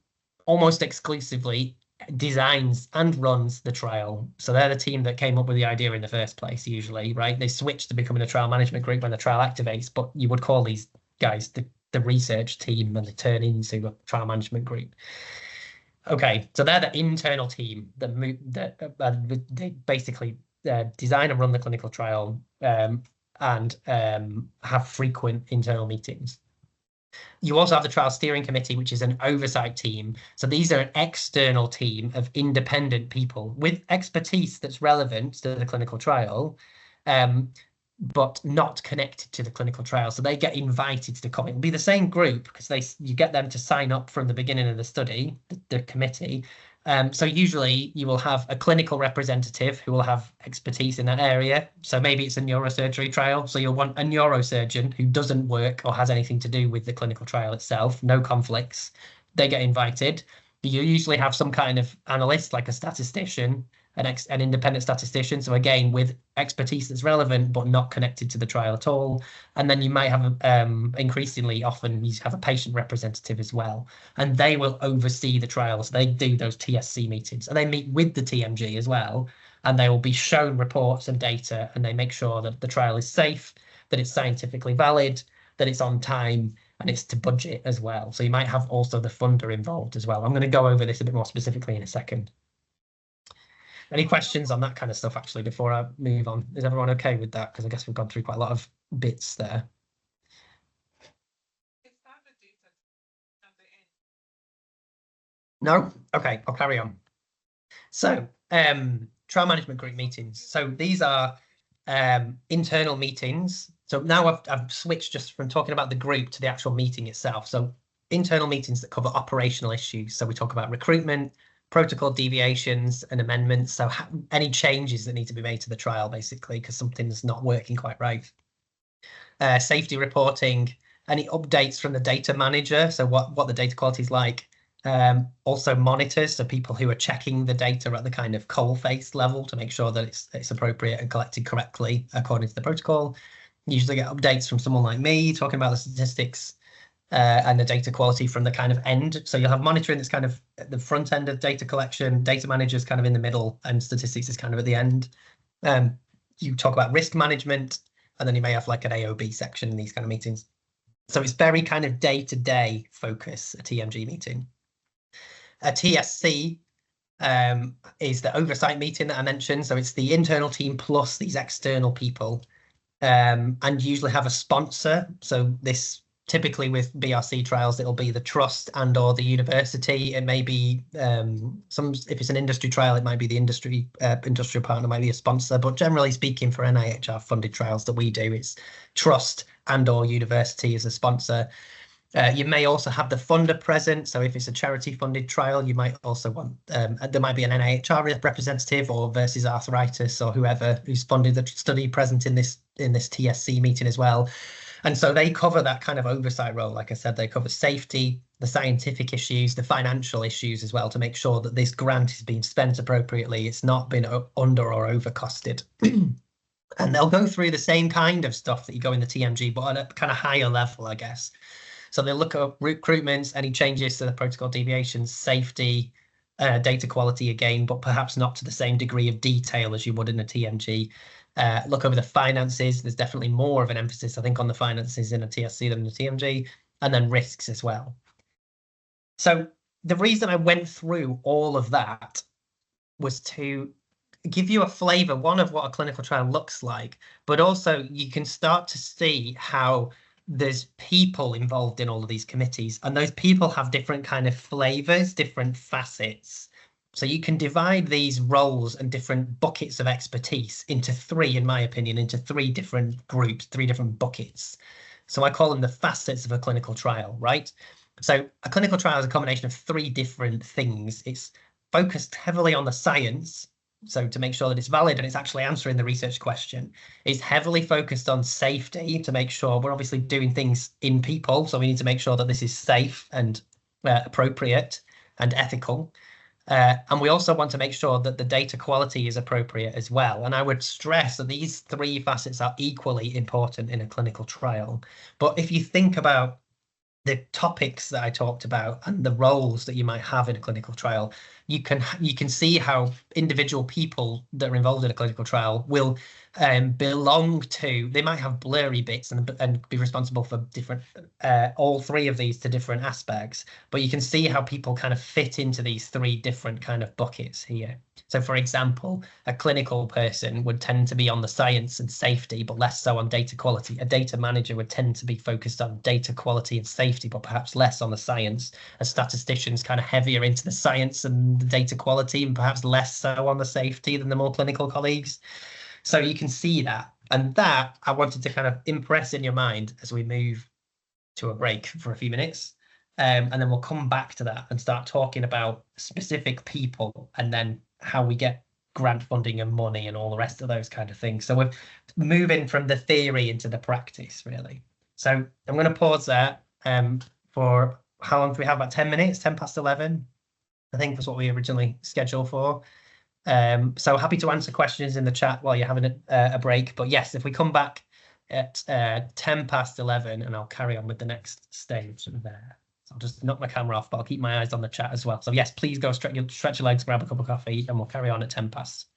almost exclusively designs and runs the trial. So they're the team that came up with the idea in the first place, usually, right? They switch to becoming a trial management group when the trial activates, but you would call these guys the research team and they turn into a trial management group. Okay, so they're the internal team that they basically design and run the clinical trial and have frequent internal meetings. You also have the trial steering committee, which is an oversight team. So these are an external team of independent people with expertise that's relevant to the clinical trial, but not connected to the clinical trial. So they get invited to come. It'll be the same group because you get them to sign up from the beginning of the study, the committee. So usually you will have a clinical representative who will have expertise in that area. So maybe it's a neurosurgery trial. So you'll want a neurosurgeon who doesn't work or has anything to do with the clinical trial itself, no conflicts. They get invited. You usually have some kind of analyst, like a statistician, an independent statistician. So again, with expertise that's relevant, but not connected to the trial at all. And then you might have, increasingly often, you have a patient representative as well. And they will oversee the trials. They do those TSC meetings and they meet with the TMG as well. And they will be shown reports and data and they make sure that the trial is safe, that it's scientifically valid, that it's on time, and it's to budget as well. So you might have also the funder involved as well. I'm going to go over this a bit more specifically in a second. Any questions on that kind of stuff, actually, before I move on? Is everyone okay with that? Because I guess we've gone through quite a lot of bits there. No? Okay, I'll carry on. So, trial management group meetings. So these are internal meetings. So now I've switched just from talking about the group to the actual meeting itself. So internal meetings that cover operational issues. So we talk about recruitment, protocol deviations and amendments. So any changes that need to be made to the trial, basically, because something's not working quite right. Safety reporting, any updates from the data manager. So what the data quality is like. Also monitors, so people who are checking the data at the kind of coal-face level to make sure that it's appropriate and collected correctly according to the protocol. You usually get updates from someone like me talking about the statistics and the data quality from the kind of end. So you'll have monitoring that's kind of at the front end of data collection, data managers kind of in the middle, and statistics is kind of at the end. You talk about risk management, and then you may have like an AOB section in these kind of meetings. So it's very kind of day-to-day focus, a TMG meeting. A TSC is the oversight meeting that I mentioned. So it's the internal team plus these external people, and usually have a sponsor. So this typically with BRC trials, it'll be the trust and or the university. It may be if it's an industry trial, it might be the industrial partner, might be a sponsor. But generally speaking, for NIHR funded trials that we do, it's trust and or university as a sponsor. You may also have the funder present. So if it's a charity funded trial, you might also want, there might be an NIHR representative or versus arthritis or whoever who's funded the study present in this TSC meeting as well. And so they cover that kind of oversight role. Like I said, they cover safety, the scientific issues, the financial issues as well, to make sure that this grant is being spent appropriately. It's not been under or over costed. And they'll go through the same kind of stuff that you go in the TMG, but on a kind of higher level, I guess. So they'll look at recruitments, any changes to the protocol deviations, safety, data quality again, but perhaps not to the same degree of detail as you would in a TMG. Look over the finances. There's definitely more of an emphasis, I think, on the finances in a TSC than in a TMG, and then risks as well. So the reason I went through all of that was to give you a flavor, one, of what a clinical trial looks like, but also you can start to see how there's people involved in all of these committees, and those people have different kind of flavors, different facets. So you can divide these roles and different buckets of expertise into three, in my opinion, into three different groups, three different buckets. So I call them the facets of a clinical trial, right? So a clinical trial is a combination of three different things. It's focused heavily on the science, so to make sure that it's valid and it's actually answering the research question. It's heavily focused on safety, to make sure we're obviously doing things in people, so we need to make sure that this is safe and appropriate and ethical. And we also want to make sure that the data quality is appropriate as well. And I would stress that these three facets are equally important in a clinical trial. But if you think about the topics that I talked about and the roles that you might have in a clinical trial, you can see how individual people that are involved in a clinical trial will belong to, they might have blurry bits and be responsible for different, all three of these to different aspects, but you can see how people kind of fit into these three different kind of buckets here. So for example, a clinical person would tend to be on the science and safety, but less so on data quality. A data manager would tend to be focused on data quality and safety, but perhaps less on the science. A statistician's kind of heavier into the science and the data quality, and perhaps less so on the safety than the more clinical colleagues. So you can see that. And that I wanted to kind of impress in your mind as we move to a break for a few minutes. And then we'll come back to that and start talking about specific people and then how we get grant funding and money and all the rest of those kind of things. So we're moving from the theory into the practice, really. So I'm going to pause there for how long do we have? About 10 minutes, 10 past 11. I think that's what we originally scheduled for. So happy to answer questions in the chat while you're having a break. But yes, if we come back at 10 past 11, and I'll carry on with the next stage there. So I'll just knock my camera off, but I'll keep my eyes on the chat as well. So yes, please go stretch your legs, grab a cup of coffee, and we'll carry on at 10 past.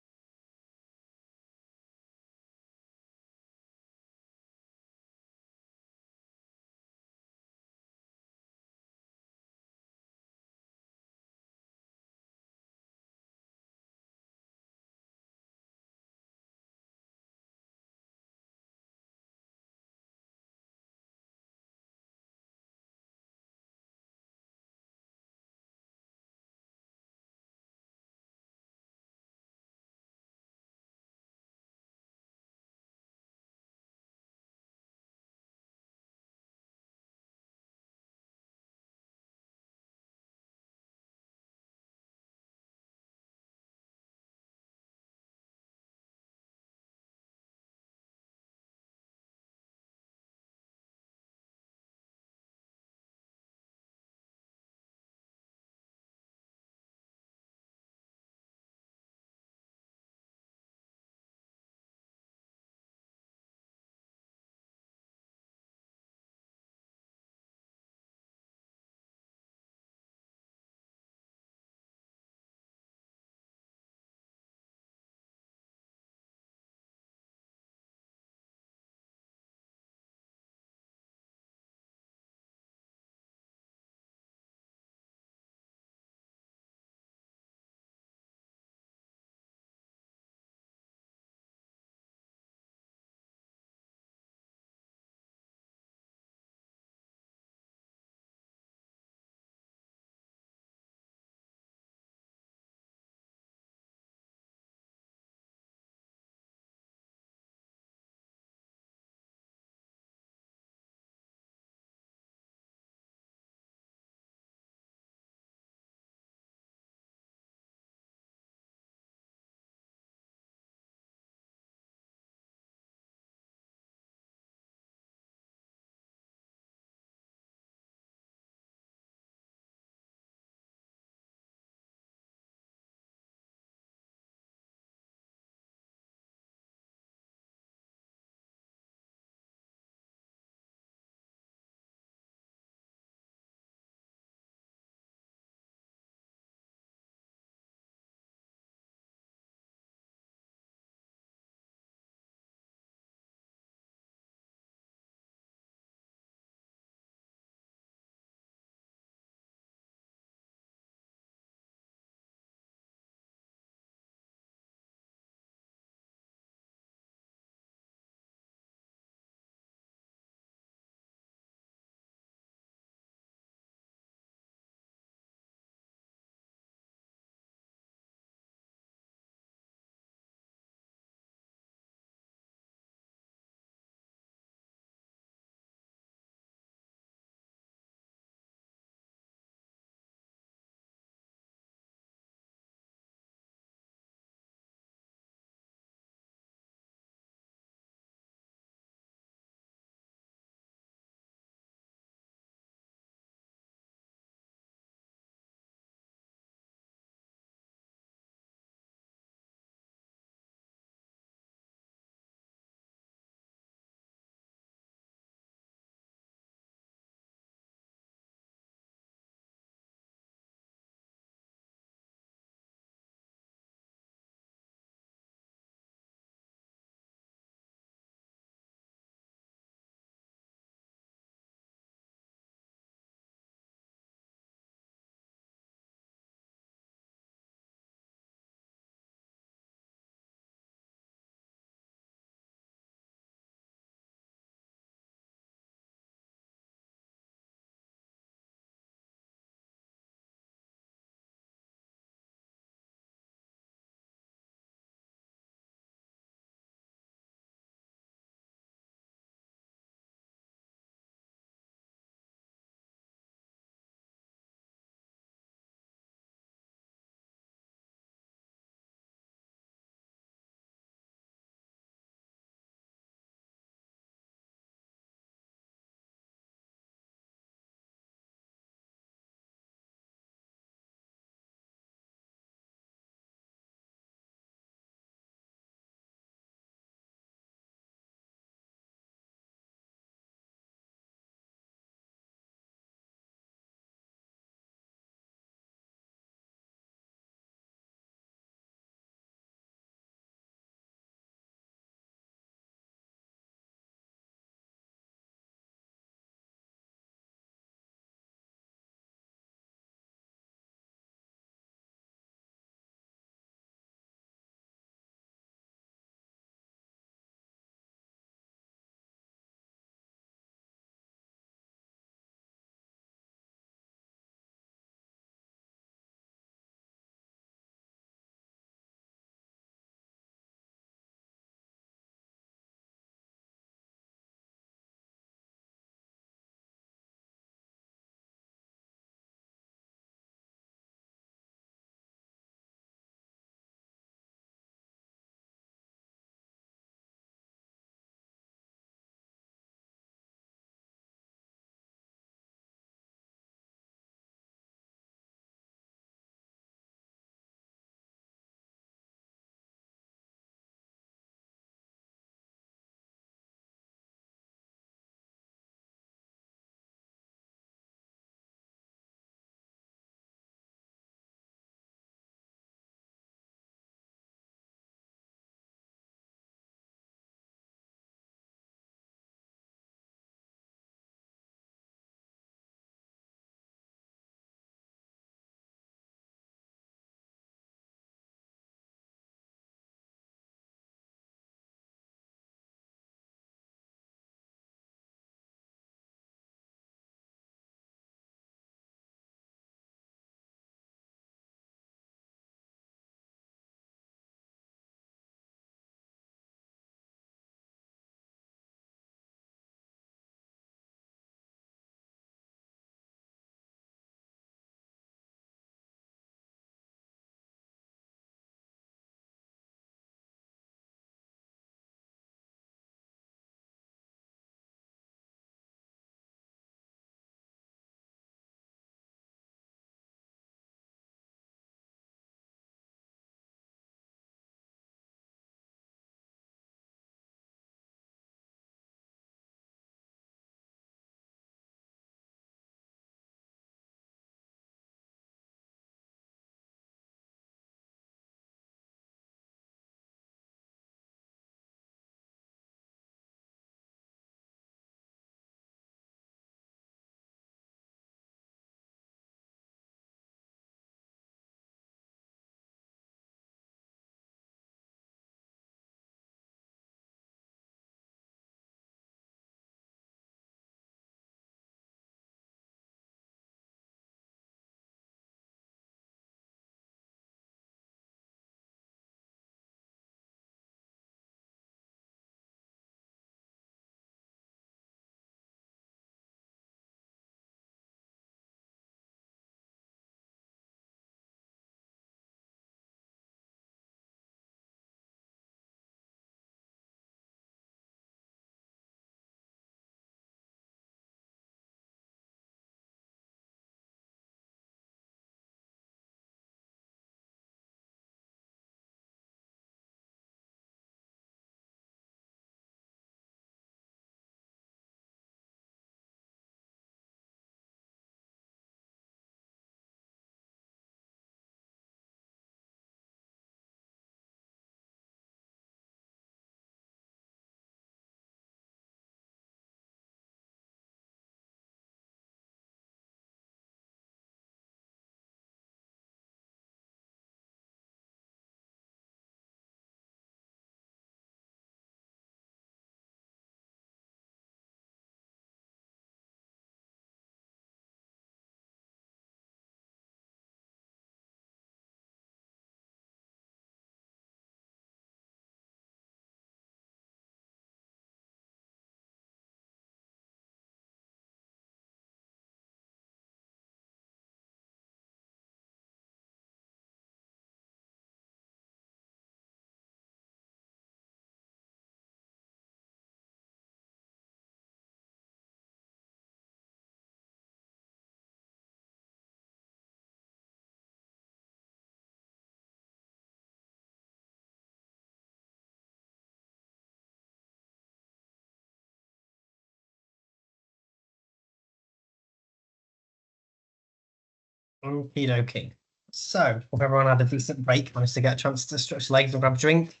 Okie dokie. So, hope everyone had a decent break, managed to get a chance to stretch legs and grab a drink.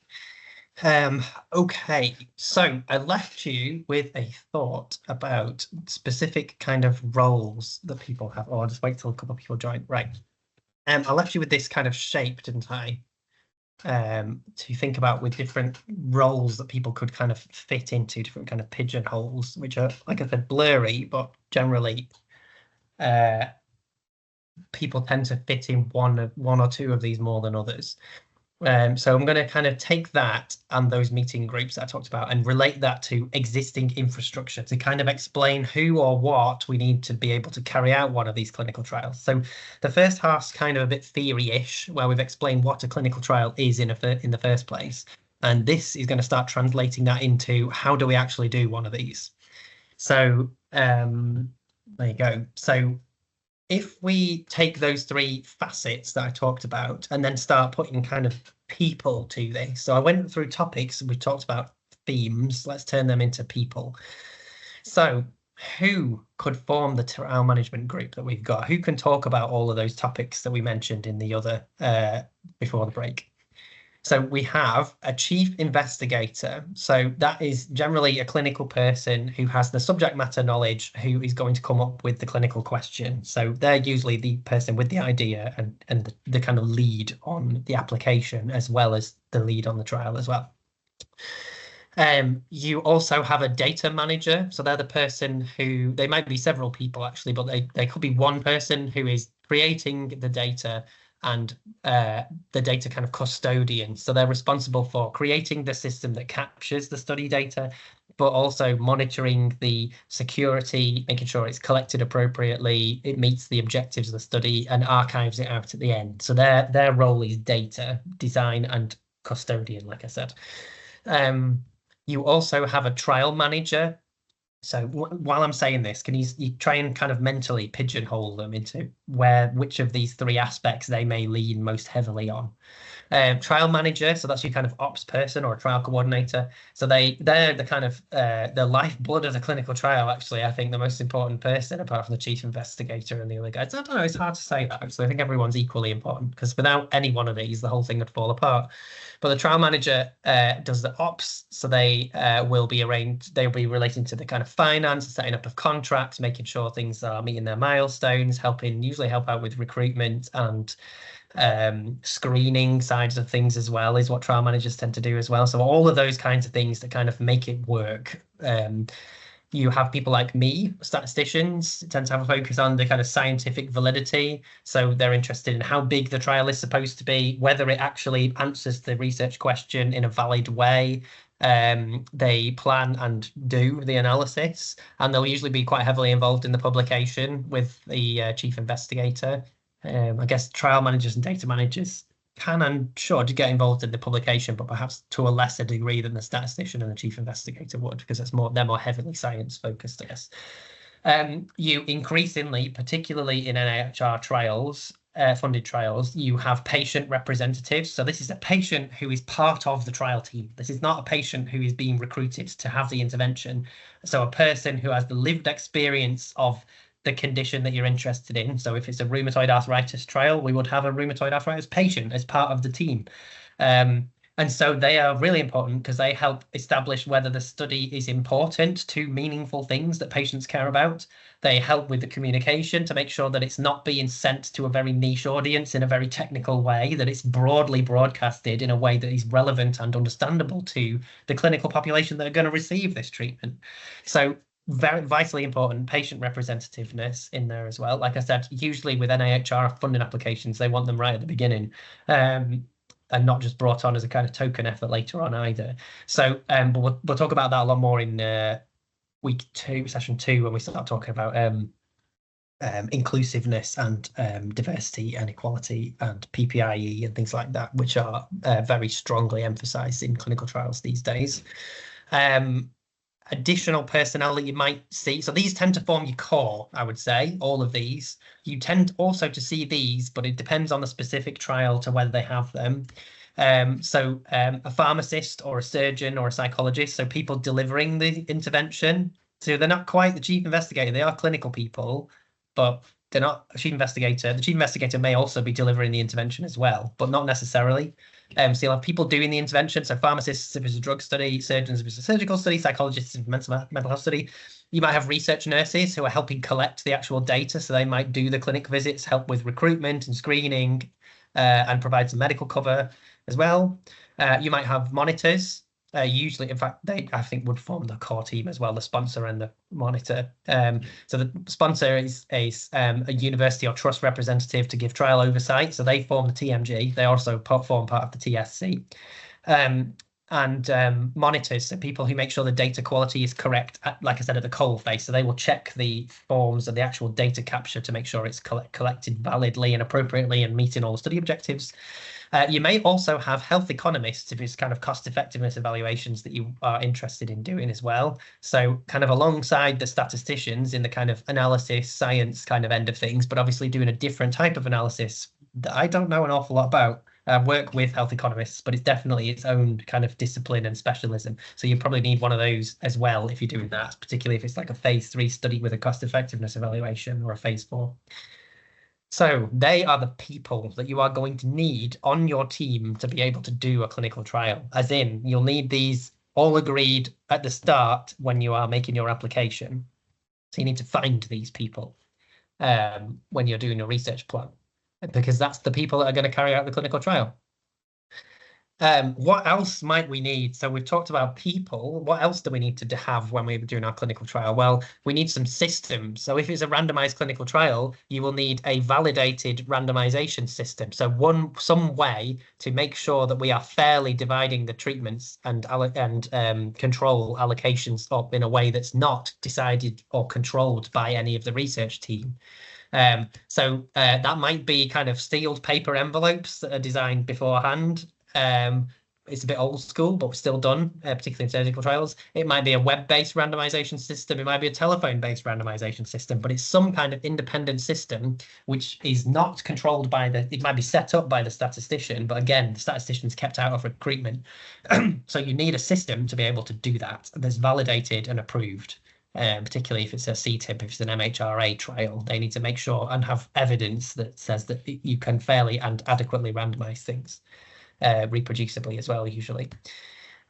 Okay, so I left you with a thought about specific kind of roles that people have. Oh, I'll just wait till a couple of people join. Right. I left you with this kind of shape, didn't I? To think about with different roles that people could kind of fit into, different kind of pigeonholes, which are, like I said, blurry, but generally people tend to fit in one or two of these more than others. So I'm going to kind of take that and those meeting groups that I talked about and relate that to existing infrastructure to kind of explain who or what we need to be able to carry out one of these clinical trials. So the first half's kind of a bit theory-ish, where we've explained what a clinical trial is in the first place. And this is going to start translating that into how do we actually do one of these. So there you go. So if we take those three facets that I talked about and then start putting kind of people to this. So I went through topics and we talked about themes. Let's turn them into people. So who could form the trial management group that we've got? Who can talk about all of those topics that we mentioned in the other before the break? So we have a chief investigator. So that is generally a clinical person who has the subject matter knowledge, who is going to come up with the clinical question. So they're usually the person with the idea and the kind of lead on the application, as well as the lead on the trial as well. You also have a data manager. So they're the person who, they might be several people actually, but they could be one person who is creating the data and the data kind of custodian. So they're responsible for creating the system that captures the study data, but also monitoring the security, making sure it's collected appropriately, it meets the objectives of the study, and archives it out at the end. So their role is data design and custodian, like I said. You also have a trial manager. So while I'm saying this, can you try and kind of mentally pigeonhole them into which of these three aspects they may lean most heavily on? Trial manager, so that's your kind of ops person or a trial coordinator. So they're the kind of the lifeblood of the clinical trial. Actually, I think the most important person, apart from the chief investigator and the other guys. I don't know. It's hard to say that. Actually, I think everyone's equally important because without any one of these, the whole thing would fall apart. But the trial manager does the ops, so they will be arranged. They'll be relating to the kind of finance, setting up of contracts, making sure things are meeting their milestones, usually help out with recruitment and screening sides of things as well, is what trial managers tend to do as well. So all of those kinds of things that kind of make it work. You have people like me, statisticians, tend to have a focus on the kind of scientific validity. So they're interested in how big the trial is supposed to be, whether it actually answers the research question in a valid way. They plan and do the analysis, and they'll usually be quite heavily involved in the publication with the chief investigator. I guess trial managers and data managers can and should get involved in the publication, but perhaps to a lesser degree than the statistician and the chief investigator would, because they're more heavily science focused, I guess. You increasingly, particularly in NIHR trials, funded trials, you have patient representatives. So this is a patient who is part of the trial team. This is not a patient who is being recruited to have the intervention. So a person who has the lived experience of the condition that you're interested in. So if it's a rheumatoid arthritis trial, we would have a rheumatoid arthritis patient as part of the team. And so they are really important because they help establish whether the study is important to meaningful things that patients care about. They help with the communication to make sure that it's not being sent to a very niche audience in a very technical way, that it's broadly broadcasted in a way that is relevant and understandable to the clinical population that are going to receive this treatment. So very vitally important patient representativeness in there as well. Like I said, usually with NIHR funding applications, they want them right at the beginning. And not just brought on as a kind of token effort later on either. So, but we'll talk about that a lot more in week 2, session 2, when we start talking about inclusiveness and diversity and equality and PPIE and things like that, which are very strongly emphasized in clinical trials these days. Additional personnel that you might see. So these tend to form your core, I would say, all of these. You tend also to see these, but it depends on the specific trial to whether they have them. A pharmacist or a surgeon or a psychologist, so people delivering the intervention. So they're not quite the chief investigator, they are clinical people, but they're not a chief investigator. The chief investigator may also be delivering the intervention as well, but not necessarily. So you'll have people doing the intervention. So pharmacists if it's a drug study, surgeons if it's a surgical study, psychologists if it's a mental health study. You might have research nurses who are helping collect the actual data. So they might do the clinic visits, help with recruitment and screening, and provide some medical cover as well. You might have monitors. Usually, in fact, they I think would form the core team as well, the sponsor and the monitor. So the sponsor is a university or trust representative to give trial oversight. So they form the TMG. They also form part of the TSC. And monitors, so people who make sure the data quality is correct, like I said, at the coal face. So they will check the forms and the actual data capture to make sure it's collected validly and appropriately and meeting all the study objectives. You may also have health economists if it's kind of cost effectiveness evaluations that you are interested in doing as well. So kind of alongside the statisticians in the kind of analysis, science kind of end of things, but obviously doing a different type of analysis that I don't know an awful lot about. Work with health economists, but it's definitely its own kind of discipline and specialism. So you probably need one of those as well if you're doing that, particularly if it's like a phase 3 study with a cost effectiveness evaluation or a phase 4. So they are the people that you are going to need on your team to be able to do a clinical trial, as in you'll need these all agreed at the start when you are making your application. So you need to find these people when you're doing your research plan, because that's the people that are going to carry out the clinical trial. What else might we need? So we've talked about people. What else do we need to have when we're doing our clinical trial? Well, we need some systems. So if it's a randomized clinical trial, you will need a validated randomization system. So some way to make sure that we are fairly dividing the treatments and control allocations up in a way that's not decided or controlled by any of the research team. So that might be kind of sealed paper envelopes that are designed beforehand. It's a bit old school, but still done, particularly in surgical trials. It might be a web-based randomization system. It might be a telephone-based randomization system, but it's some kind of independent system which is not controlled by it might be set up by the statistician, but again, the statistician's kept out of recruitment. So you need a system to be able to do that that's validated and approved. Particularly if it's a CTIP, if it's an NIHR trial, they need to make sure and have evidence that says that you can fairly and adequately randomize things. Reproducibly as well, usually.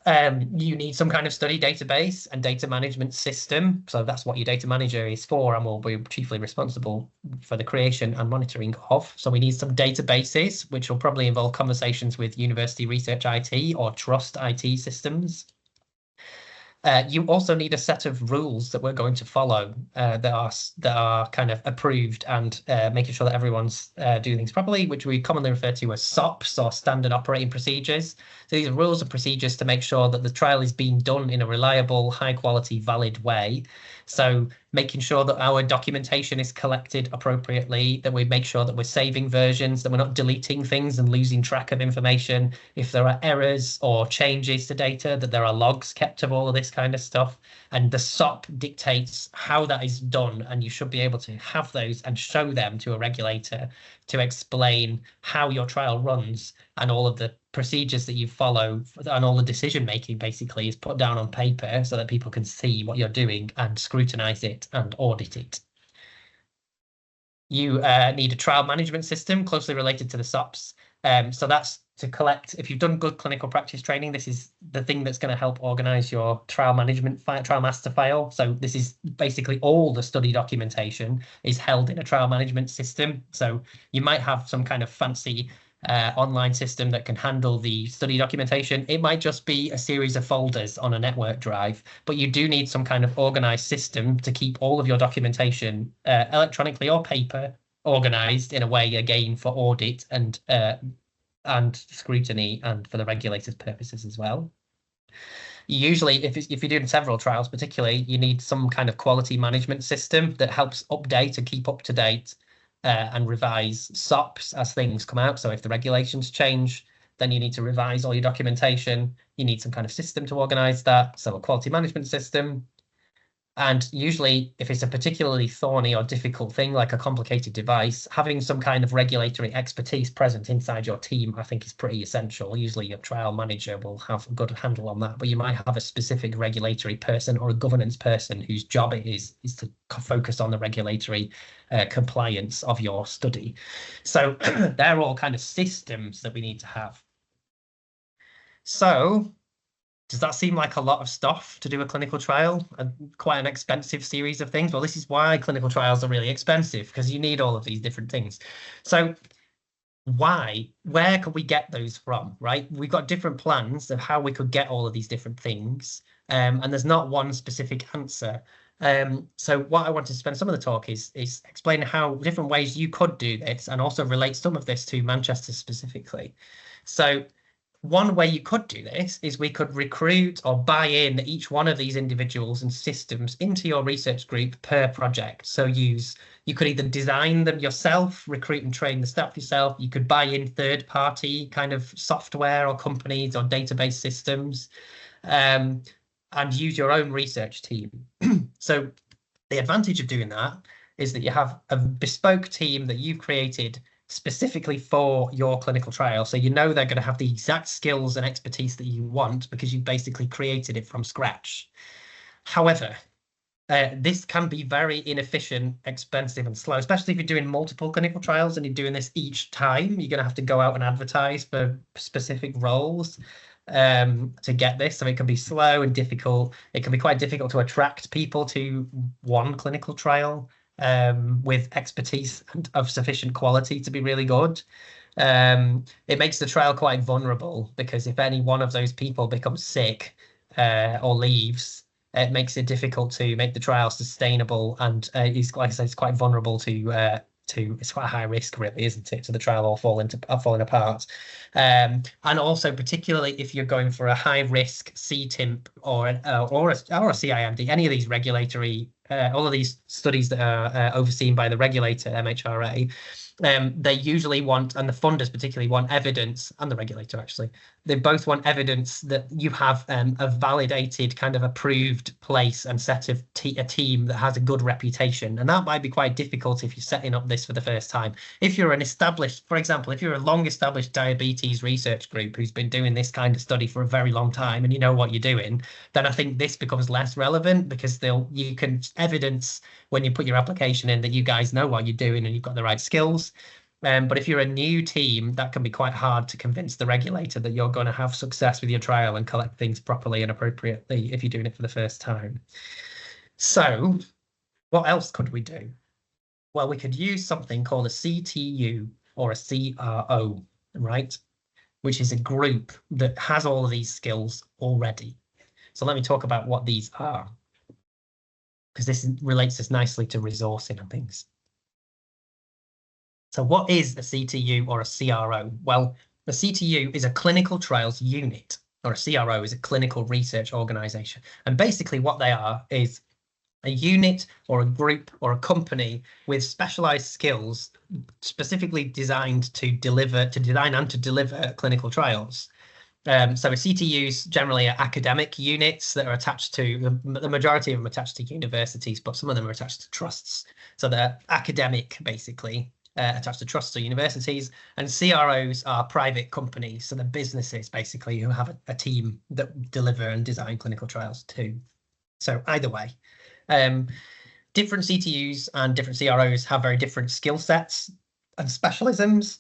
You need some kind of study database and data management system. So that's what your data manager is for and will be chiefly responsible for the creation and monitoring of. So we need some databases, which will probably involve conversations with university research IT or trust IT systems. You also need a set of rules that we're going to follow that are kind of approved and making sure that everyone's doing things properly, which we commonly refer to as SOPs or standard operating procedures. So these are rules and procedures to make sure that the trial is being done in a reliable, high quality, valid way. So making sure that our documentation is collected appropriately, that we make sure that we're saving versions, that we're not deleting things and losing track of information. If there are errors or changes to data, that there are logs kept of all of this kind of stuff. And the SOP dictates how that is done, and you should be able to have those and show them to a regulator to explain how your trial runs, and all of the procedures that you follow and all the decision making basically is put down on paper so that people can see what you're doing and scrutinize it and audit it. You need a trial management system closely related to the SOPs. So that's to collect, if you've done good clinical practice training, this is the thing that's going to help organize your trial management file, trial master file. So this is basically all the study documentation is held in a trial management system. So you might have some kind of fancy online system that can handle the study documentation. It might just be a series of folders on a network drive, but you do need some kind of organized system to keep all of your documentation electronically or paper organized in a way, again, for audit and scrutiny and for the regulators' purposes as well. Usually, if you're doing several trials, particularly, you need some kind of quality management system that helps update and keep up to date and revise SOPs as things come out. So if the regulations change, then you need to revise all your documentation. You need some kind of system to organize that. So a quality management system. And usually, if it's a particularly thorny or difficult thing, like a complicated device, having some kind of regulatory expertise present inside your team, I think, is pretty essential. Usually, your trial manager will have a good handle on that, but you might have a specific regulatory person or a governance person whose job it is to focus on the regulatory compliance of your study. So they're all kind of systems that we need to have. So does that seem like a lot of stuff to do a clinical trial? Quite an expensive series of things? Well, this is why clinical trials are really expensive, because you need all of these different things. So where could we get those from, right? We've got different plans of how we could get all of these different things. And there's not one specific answer. So what I want to spend some of the talk is explain how different ways you could do this, and also relate some of this to Manchester specifically. So one way you could do this is we could recruit or buy in each one of these individuals and systems into your research group per project. So you could either design them yourself, recruit and train the staff yourself. You could buy in third-party kind of software or companies or database systems, and use your own research team. So the advantage of doing that is that you have a bespoke team that you've created specifically for your clinical trial. So you know they're going to have the exact skills and expertise that you want because you've basically created it from scratch. However, this can be very inefficient, expensive, and slow, especially if you're doing multiple clinical trials and you're doing this each time. You're going to have to go out and advertise for specific roles to get this. So it can be slow and difficult. It can be quite difficult to attract people to one clinical trial with expertise of sufficient quality to be really good. It makes the trial quite vulnerable, because if any one of those people becomes sick or leaves, it makes it difficult to make the trial sustainable, and is, like I said, it's quite vulnerable to it's quite a high risk, really, isn't it, to the trial all falling apart. And also, particularly if you're going for a high risk CTIMP or a CIMD, any of these regulatory, all of these studies that are overseen by the regulator, MHRA, they usually want, and the funders particularly want evidence, and the regulator actually, they both want evidence that you have a validated, kind of approved place and set of a team that has a good reputation. And that might be quite difficult if you're setting up this for the first time. If you're an established, for example, if you're a long established diabetes research group who's been doing this kind of study for a very long time and you know what you're doing, then I think this becomes less relevant, because you can evidence when you put your application in that you guys know what you're doing and you've got the right skills. But if you're a new team, that can be quite hard to convince the regulator that you're going to have success with your trial and collect things properly and appropriately if you're doing it for the first time. So what else could we do? Well, we could use something called a CTU or a CRO, right? Which is a group that has all of these skills already. So let me talk about what these are, because this relates us nicely to resourcing and things. So what is a CTU or a CRO? Well, the CTU is a clinical trials unit, or a CRO is a clinical research organization. And basically what they are is a unit or a group or a company with specialized skills specifically designed to design and to deliver clinical trials. So a CTUs generally are academic units that are attached to, the majority of them are attached to universities, but some of them are attached to trusts. So they're academic, basically, attached to trusts or universities. And CROs are private companies, so they're businesses, basically, who have a team that deliver and design clinical trials too. So either way, different CTUs and different CROs have very different skill sets and specialisms.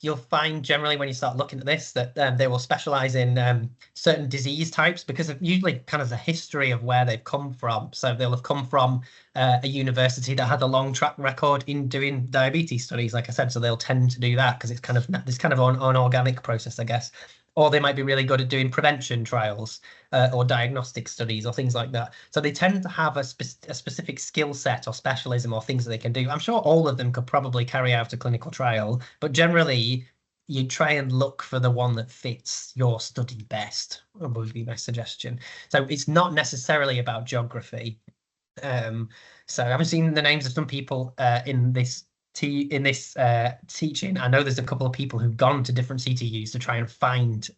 You'll find generally when you start looking at this that they will specialize in certain disease types because of usually kind of the history of where they've come from. So they'll have come from a university that had a long track record in doing diabetes studies, like I said, so they'll tend to do that because it's kind of this kind of an organic process, I guess. Or they might be really good at doing prevention trials or diagnostic studies or things like that. So they tend to have a specific skill set or specialism or things that they can do. I'm sure all of them could probably carry out a clinical trial, but generally you try and look for the one that fits your study best, would be my suggestion. So it's not necessarily about geography. So I haven't seen the names of some people in this teaching. I know there's a couple of people who've gone to different CTUs to try and find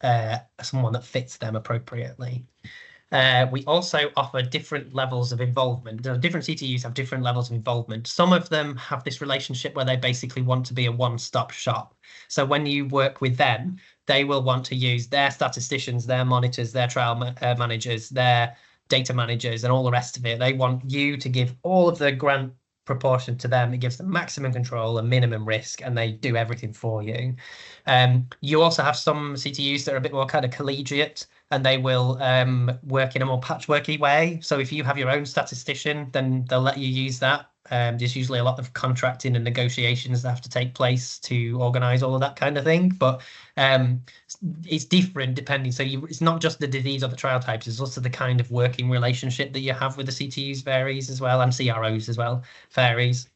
someone that fits them appropriately. We also offer different levels of involvement. Different CTUs have different levels of involvement. Some of them have this relationship where they basically want to be a one-stop shop. So when you work with them, they will want to use their statisticians, their monitors, their trial managers, their data managers, and all the rest of it. They want you to give all of the grant proportion to them. It gives them maximum control and minimum risk, and they do everything for you. You also have some CTUs that are a bit more kind of collegiate, and they will work in a more patchworky way. So if you have your own statistician, then they'll let you use that. There's usually a lot of contracting and negotiations that have to take place to organize all of that kind of thing. But it's different depending. So it's not just the disease or the trial types, it's also the kind of working relationship that you have with the CTUs varies as well, and CROs as well varies.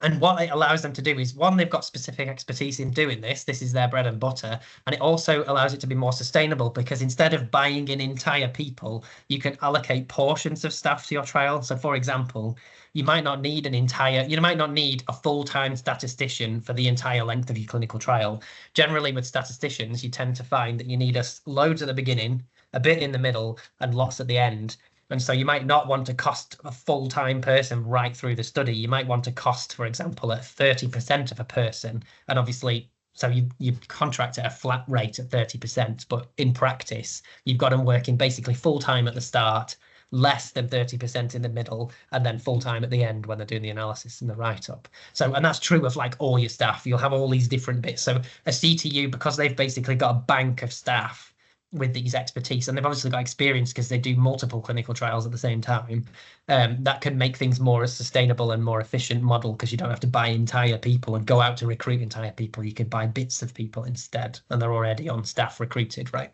And what it allows them to do is, one, they've got specific expertise in doing this. This is their bread and butter. And it also allows it to be more sustainable, because instead of buying in entire people, you can allocate portions of staff to your trial. So for example, you might not need a full-time statistician for the entire length of your clinical trial. Generally with statisticians, you tend to find that you need loads at the beginning, a bit in the middle, and lots at the end. And so you might not want to cost a full-time person right through the study. You might want to cost, for example, at 30% of a person. And obviously, so you contract at a flat rate at 30%, but in practice, you've got them working basically full-time at the start, less than 30% in the middle, and then full-time at the end when they're doing the analysis and the write-up. So, and that's true of like all your staff. You'll have all these different bits. So a CTU, because they've basically got a bank of staff with these expertise, and they've obviously got experience because they do multiple clinical trials at the same time, that can make things more a sustainable and more efficient model, because you don't have to buy entire people and go out to recruit entire people. You can buy bits of people instead, and they're already on staff recruited, right?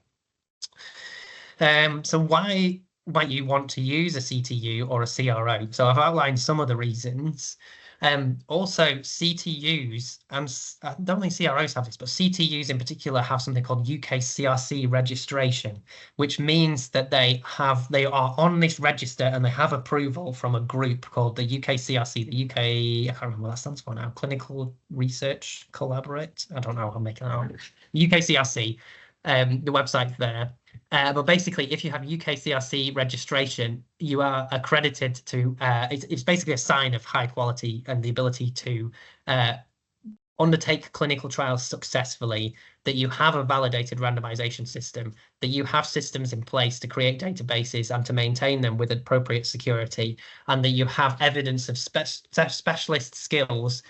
So why might you want to use a CTU or a CRO? So I've outlined some of the reasons. Also, CTUs, and I don't think CROs have this, but CTUs in particular have something called UK CRC registration, which means that they are on this register and they have approval from a group called the UK CRC, the UK, I can't remember what that stands for now, Clinical Research Collaborate. I don't know how I'm making that out. UK CRC, the website's there. But basically, if you have UK CRC registration, you are accredited to, it's basically a sign of high quality and the ability to undertake clinical trials successfully, that you have a validated randomization system, that you have systems in place to create databases and to maintain them with appropriate security, and that you have evidence of specialist skills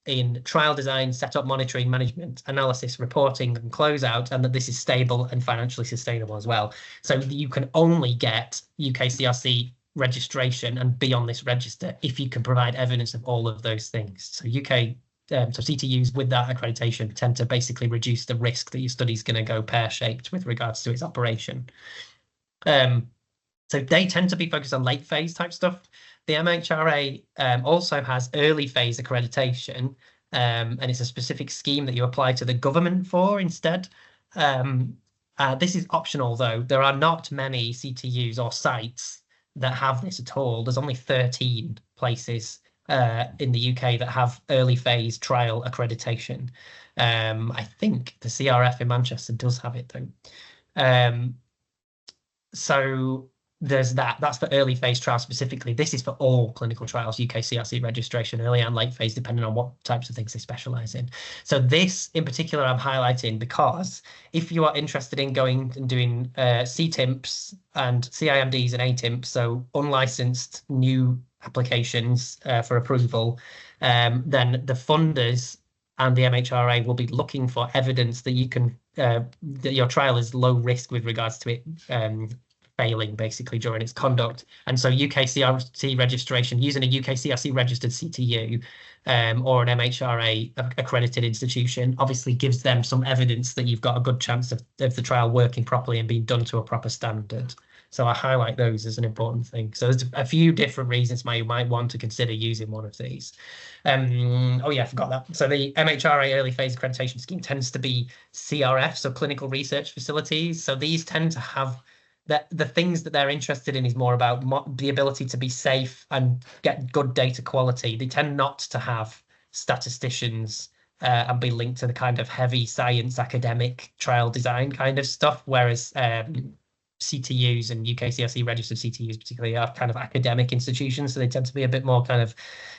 in trial design, setup, monitoring, management, analysis, reporting, and closeout, and that this is stable and financially sustainable as well. So you can only get UK CRC registration and be on this register if you can provide evidence of all of those things. So so CTUs with that accreditation tend to basically reduce the risk that your study is going to go pear-shaped with regards to its operation. So they tend to be focused on late phase type stuff. The MHRA also has early phase accreditation, and it's a specific scheme that you apply to the government for instead. This is optional, though. There are not many CTUs or sites that have this at all. There's only 13 places in the UK that have early phase trial accreditation. I think the CRF in Manchester does have it, though. So there's that's for early phase trials specifically. This is for all clinical trials, UK CRC registration, early and late phase, depending on what types of things they specialize in. So this in particular I'm highlighting because if you are interested in going and doing CTIMPs and CIMDs and ATIMPs, so unlicensed new applications for approval, then the funders and the MHRA will be looking for evidence that you can that your trial is low risk with regards to it failing basically during its conduct. And so UK CRC registration, using a UK CRC registered CTU or an MHRA accredited institution, obviously gives them some evidence that you've got a good chance of the trial working properly and being done to a proper standard. So I highlight those as an important thing. So there's a few different reasons why you might want to consider using one of these. Oh yeah, I forgot that. So the MHRA early phase accreditation scheme tends to be CRF, so clinical research facilities. So these tend to have the things that they're interested in is more about the ability to be safe and get good data quality. They tend not to have statisticians and be linked to the kind of heavy science academic trial design kind of stuff, whereas CTUs and UKCRC registered CTUs particularly are kind of academic institutions, so they tend to be a bit more kind of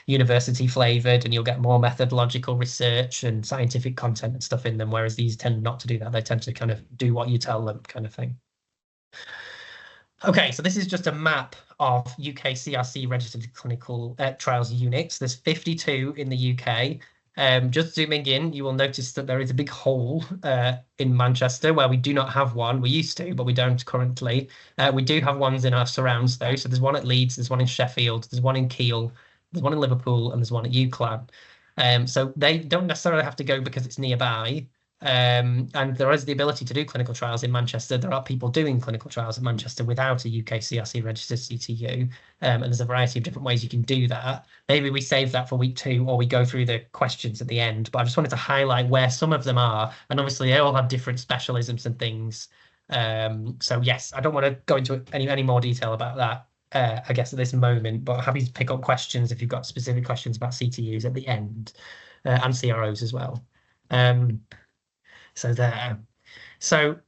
university flavored, and you'll get more methodological research and scientific content and stuff in them, whereas these tend not to do that. They tend to kind of do what you tell them kind of thing. Okay, so this is just a map of UKCRC registered clinical trials units. There's 52 in the UK. Just zooming in, you will notice that there is a big hole in Manchester where we do not have one. We used to, but we don't currently. We do have ones in our surrounds though. So there's one at Leeds, there's one in Sheffield, there's one in Kiel, there's one in Liverpool, and there's one at UCLan. So they don't necessarily have to go because it's nearby. And there is the ability to do clinical trials in Manchester. There are people doing clinical trials in Manchester without a UKCRC registered CTU. And there's a variety of different ways you can do that. Maybe we save that for week 2, or we go through the questions at the end. But I just wanted to highlight where some of them are. And obviously they all have different specialisms and things. So yes, I don't want to go into any more detail about that, I guess, at this moment. But happy to pick up questions if you've got specific questions about CTUs at the end, and CROs as well. So there. So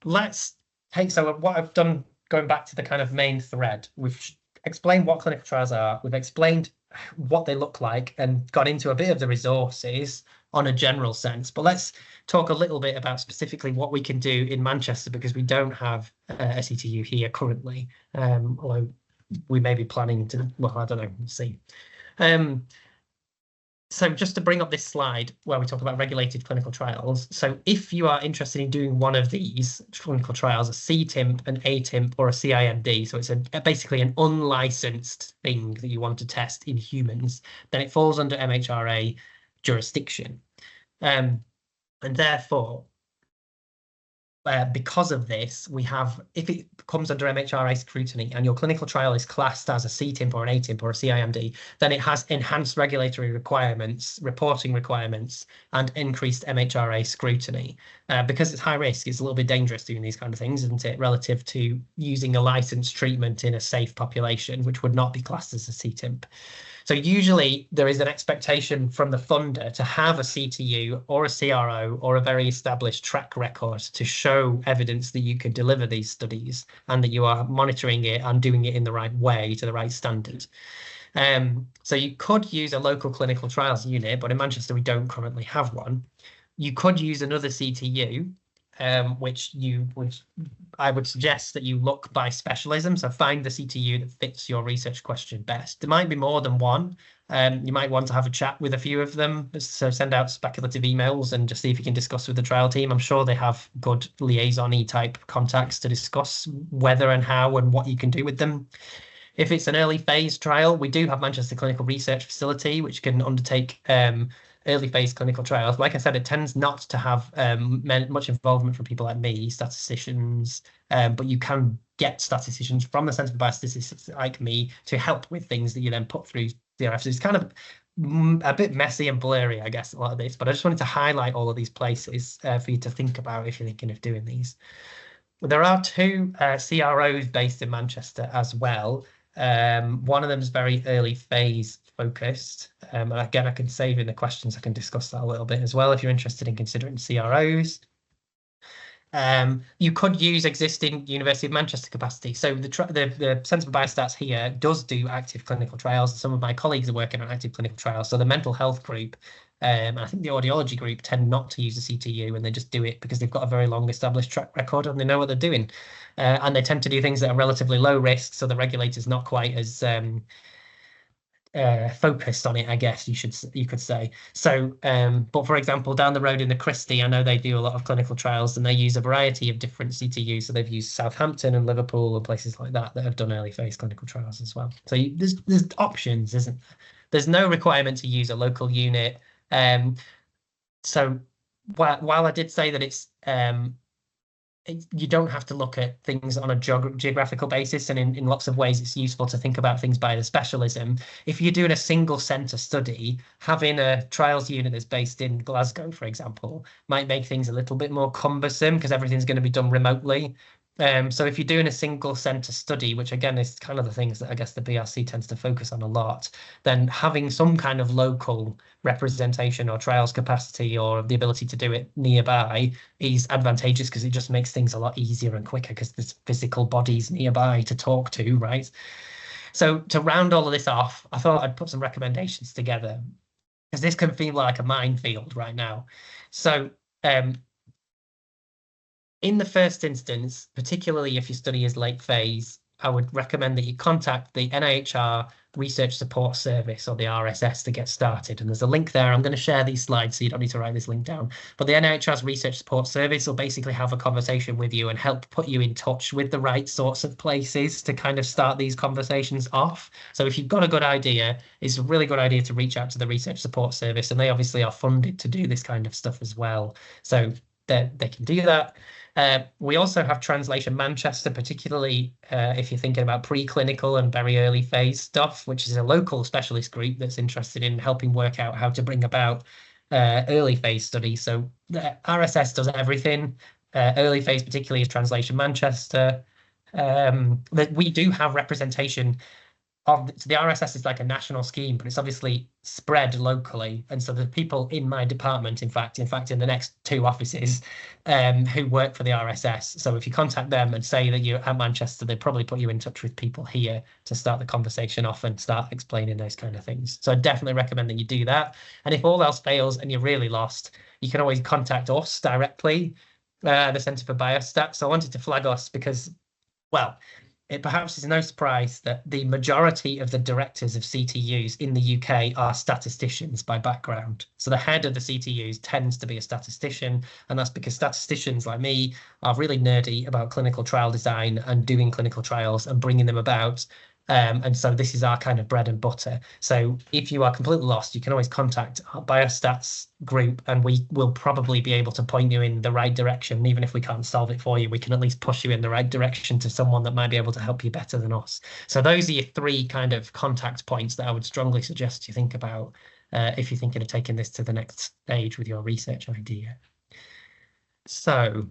let's take, so what I've done, going back to the kind of main thread, we've explained what clinical trials are, we've explained what they look like, and got into a bit of the resources on a general sense. But let's talk a little bit about specifically what we can do in Manchester, because we don't have a CTU here currently, although we may be planning to, well, I don't know, we'll see. So just to bring up this slide where we talk about regulated clinical trials. So if you are interested in doing one of these clinical trials, a CTIMP, an ATIMP, or a CIMD, so it's basically an unlicensed thing that you want to test in humans, then it falls under MHRA jurisdiction. And therefore, because of this, we have, if it comes under MHRA scrutiny and your clinical trial is classed as a CTIMP or an ATIMP or a CIMD, then it has enhanced regulatory requirements, reporting requirements, and increased MHRA scrutiny. Because it's high risk, it's a little bit dangerous doing these kind of things, isn't it, relative to using a licensed treatment in a safe population, which would not be classed as a CTIMP. So usually there is an expectation from the funder to have a CTU or a CRO or a very established track record to show evidence that you can deliver these studies and that you are monitoring it and doing it in the right way to the right standard. So you could use a local clinical trials unit, but in Manchester we don't currently have one. You could use another CTU, which I would suggest that you look by specialism. So find the CTU that fits your research question best. There might be more than one. You might want to have a chat with a few of them. So send out speculative emails and just see if you can discuss with the trial team. I'm sure they have good liaison-y type contacts to discuss whether and how and what you can do with them. If it's an early phase trial, we do have Manchester Clinical Research Facility, which can undertake early phase clinical trials. Like I said, it tends not to have much involvement from people like me, statisticians, but you can get statisticians from the Centre for Biostatistics like me to help with things that you then put through CRF. So it's kind of a bit messy and blurry, I guess, a lot of this, but I just wanted to highlight all of these places for you to think about if you're thinking of doing these. There are 2 CROs based in Manchester as well. One of them is very early phase focused. And again, I can save in the questions, I can discuss that a little bit as well if you're interested in considering CROs. You could use existing University of Manchester capacity. So the Centre for Biostats here does do active clinical trials. Some of my colleagues are working on active clinical trials. So the mental health group, and I think the audiology group tend not to use a CTU, and they just do it because they've got a very long established track record and they know what they're doing. And they tend to do things that are relatively low risk, so the regulator's not quite as focused on it, I guess you could say. So, but for example, down the road in the Christie, I know they do a lot of clinical trials and they use a variety of different CTUs. So they've used Southampton and Liverpool and places like that have done early phase clinical trials as well. So there's options, isn't there? There's no requirement to use a local unit. So while I did say that it's you don't have to look at things on a geographical basis, and in lots of ways it's useful to think about things by the specialism. If you're doing a single centre study, having a trials unit that's based in Glasgow, for example, might make things a little bit more cumbersome because everything's going to be done remotely. So if you're doing a single center study, which again is kind of the things that I guess the BRC tends to focus on a lot, then having some kind of local representation or trials capacity or the ability to do it nearby is advantageous because it just makes things a lot easier and quicker because there's physical bodies nearby to talk to, right? So to round all of this off, I thought I'd put some recommendations together because this can feel like a minefield right now. So in the first instance, particularly if your study is late phase, I would recommend that you contact the NIHR Research Support Service, or the RSS, to get started. And there's a link there. I'm going to share these slides so you don't need to write this link down. But the NIHR's Research Support Service will basically have a conversation with you and help put you in touch with the right sorts of places to kind of start these conversations off. So if you've got a good idea, it's a really good idea to reach out to the Research Support Service, and they obviously are funded to do this kind of stuff as well. So they can do that. We also have Translation Manchester, particularly if you're thinking about preclinical and very early phase stuff, which is a local specialist group that's interested in helping work out how to bring about early phase studies. So the RSS does everything. Early phase particularly is Translation Manchester. We do have representation of the RSS is like a national scheme, but it's obviously spread locally. And so the people in my department, in fact, in the next 2 offices who work for the RSS. So if you contact them and say that you're at Manchester, they probably put you in touch with people here to start the conversation off and start explaining those kind of things. So I definitely recommend that you do that. And if all else fails and you're really lost, you can always contact us directly, the Centre for Biostats. So I wanted to flag us because, well, it perhaps is no surprise that the majority of the directors of CTUs in the UK are statisticians by background. So the head of the CTUs tends to be a statistician, and that's because statisticians like me are really nerdy about clinical trial design and doing clinical trials and bringing them about. And so this is our kind of bread and butter. So if you are completely lost, you can always contact our Biostats group, and we will probably be able to point you in the right direction. Even if we can't solve it for you, we can at least push you in the right direction to someone that might be able to help you better than us. So those are your 3 kind of contact points that I would strongly suggest you think about if you're thinking of taking this to the next stage with your research idea. So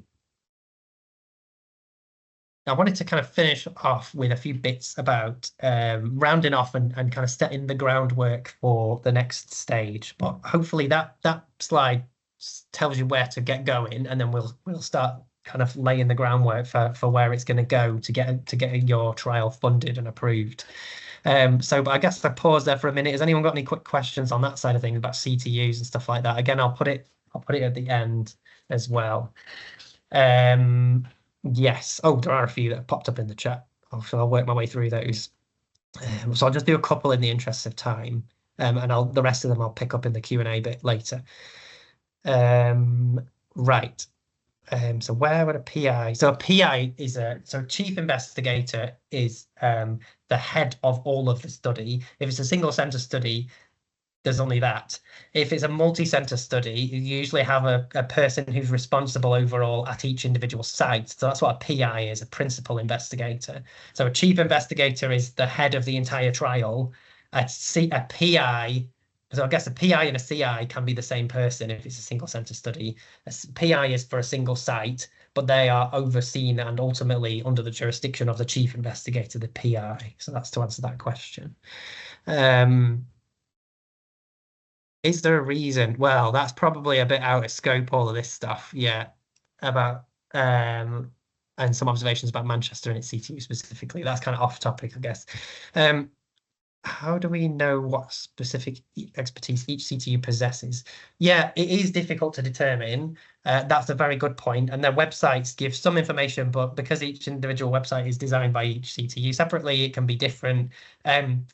I wanted to kind of finish off with a few bits about rounding off and kind of setting the groundwork for the next stage. But hopefully that slide tells you where to get going, and then we'll start kind of laying the groundwork for where it's going to go to get your trial funded and approved. So but I guess I pause there for a minute. Has anyone got any quick questions on that side of things about CTUs and stuff like that? Again, I'll put it at the end as well. Yes. Oh, there are a few that have popped up in the chat. So I'll work my way through those. So I'll just do a couple in the interest of time, and the rest of them I'll pick up in the Q&A bit later. Right. So where would a PI? So a PI is chief investigator is the head of all of the study. If it's a single center study, there's only that. If it's a multi-center study, you usually have a person who's responsible overall at each individual site. So that's what a PI is, a principal investigator. So a chief investigator is the head of the entire trial. A PI, so I guess a PI and a CI can be the same person if it's a single center study. A PI is for a single site, but they are overseen and ultimately under the jurisdiction of the chief investigator, the PI. So that's to answer that question. Is there a reason? Well, that's probably a bit out of scope, all of this stuff. Yeah, about and some observations about Manchester and its CTU specifically. That's kind of off topic, I guess. How do we know what specific expertise each CTU possesses? Yeah, it is difficult to determine. That's a very good point. And their websites give some information, but because each individual website is designed by each CTU separately, it can be different. I'd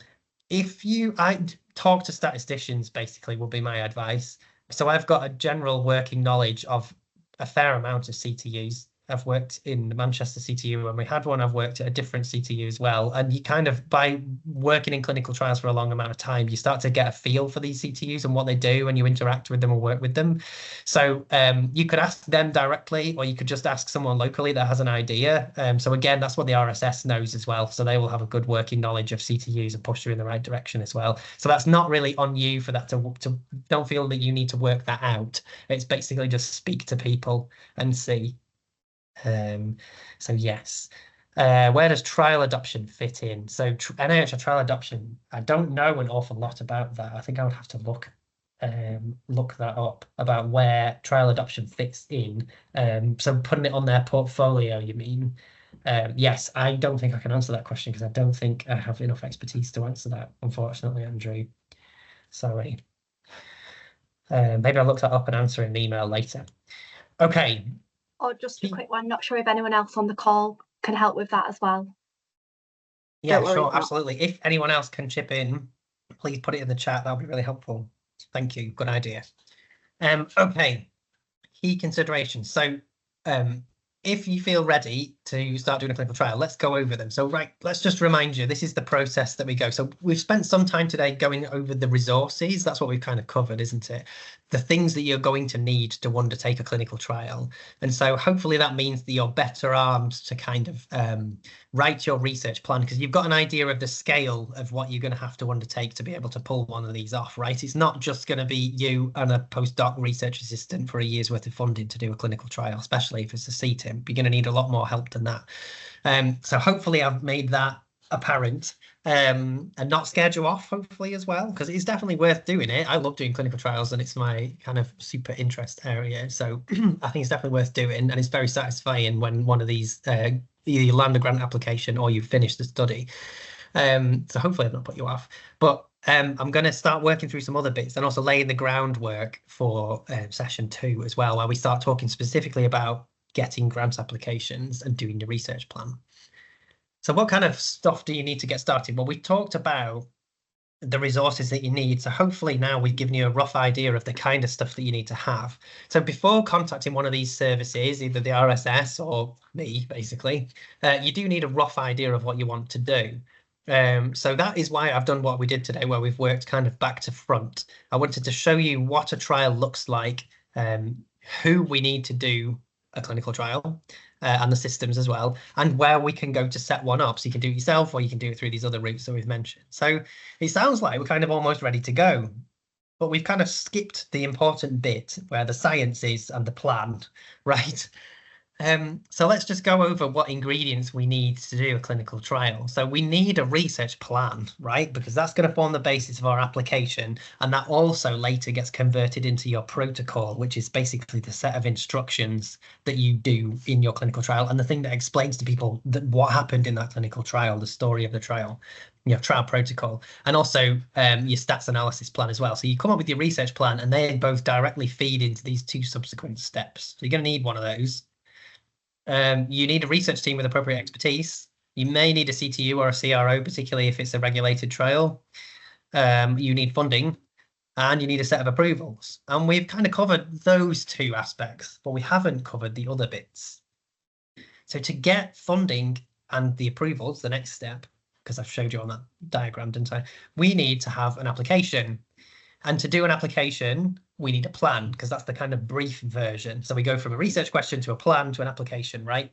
talk to statisticians, basically, would be my advice. So I've got a general working knowledge of a fair amount of CTUs. I've worked in the Manchester CTU when we had one. I've worked at a different CTU as well. And you kind of, by working in clinical trials for a long amount of time, you start to get a feel for these CTUs and what they do, and you interact with them and work with them. So you could ask them directly, or you could just ask someone locally that has an idea. So again, that's what the RSS knows as well. So they will have a good working knowledge of CTUs and push you in the right direction as well. So that's not really on you for that to don't feel that you need to work that out. It's basically just speak to people and see. So yes. Where does trial adoption fit in? So NIHR trial adoption, I don't know an awful lot about that. I think I would have to look that up about where trial adoption fits in. So putting it on their portfolio, you mean? Yes, I don't think I can answer that question because I don't think I have enough expertise to answer that, unfortunately, Andrew. Sorry. Maybe I'll look that up and answer in an email later. Okay. Or just a quick one, not sure if anyone else on the call can help with that as well. Yeah, sure, absolutely. If anyone else can chip in, please put it in the chat. That would be really helpful. Thank you. Good idea. Okay, key considerations. So if you feel ready to start doing a clinical trial, let's go over them. So let's just remind you, this is the process that we go. So we've spent some time today going over the resources. That's what we've kind of covered, isn't it? The things that you're going to need to undertake a clinical trial. And so hopefully that means that you're better armed to kind of write your research plan, because you've got an idea of the scale of what you're going to have to undertake to be able to pull one of these off, right? It's not just going to be you and a postdoc research assistant for a year's worth of funding to do a clinical trial, especially if it's a CTIM. You're going to need a lot more help than that. So hopefully I've made that apparent and not scared you off, hopefully, as well, because it's definitely worth doing it. I love doing clinical trials and it's my kind of super interest area. So I think it's definitely worth doing, and it's very satisfying when one of these either you land a grant application or you finish the study. So hopefully I've not put you off, but I'm going to start working through some other bits and also laying the groundwork for session 2 as well, where we start talking specifically about getting grant applications and doing the research plan. So what kind of stuff do you need to get started? Well, we talked about the resources that you need. So hopefully now we've given you a rough idea of the kind of stuff that you need to have. So before contacting one of these services, either the RSS or me, basically, you do need a rough idea of what you want to do. So that is why I've done what we did today, where we've worked kind of back to front. I wanted to show you what a trial looks like, who we need to do a clinical trial, and the systems as well, and where we can go to set one up. So you can do it yourself, or you can do it through these other routes that we've mentioned. So it sounds like we're kind of almost ready to go, but we've kind of skipped the important bit where the science is and the plan, right? So let's just go over what ingredients we need to do a clinical trial. So we need a research plan, right? Because that's going to form the basis of our application. And that also later gets converted into your protocol, which is basically the set of instructions that you do in your clinical trial, and the thing that explains to people that what happened in that clinical trial, the story of the trial, your trial protocol, and also your stats analysis plan as well. So you come up with your research plan, and they both directly feed into these 2 subsequent steps. So you're going to need one of those. You need a research team with appropriate expertise. You may need a CTU or a CRO, particularly if it's a regulated trial. You need funding, and you need a set of approvals. And we've kind of covered those 2 aspects, but we haven't covered the other bits. So to get funding and the approvals, the next step, because I've showed you on that diagram, didn't I? We need to have an application. And to do an application, we need a plan, because that's the kind of brief version. So we go from a research question to a plan to an application, right?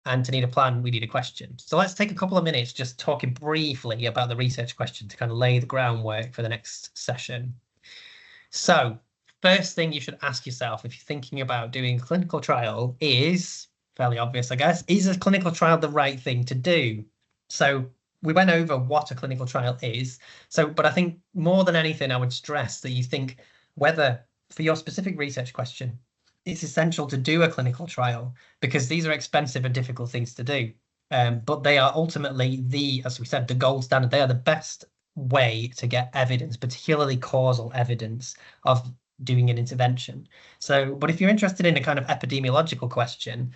And to need a plan, we need a question. So let's take a couple of minutes just talking briefly about the research question to kind of lay the groundwork for the next session. So first thing you should ask yourself if you're thinking about doing a clinical trial is, fairly obvious, I guess, is a clinical trial the right thing to do? So we went over what a clinical trial is. So, but I think more than anything, I would stress that you think whether for your specific research question, it's essential to do a clinical trial, because these are expensive and difficult things to do. But they are ultimately as we said, the gold standard. They are the best way to get evidence, particularly causal evidence of doing an intervention. So, but if you're interested in a kind of epidemiological question,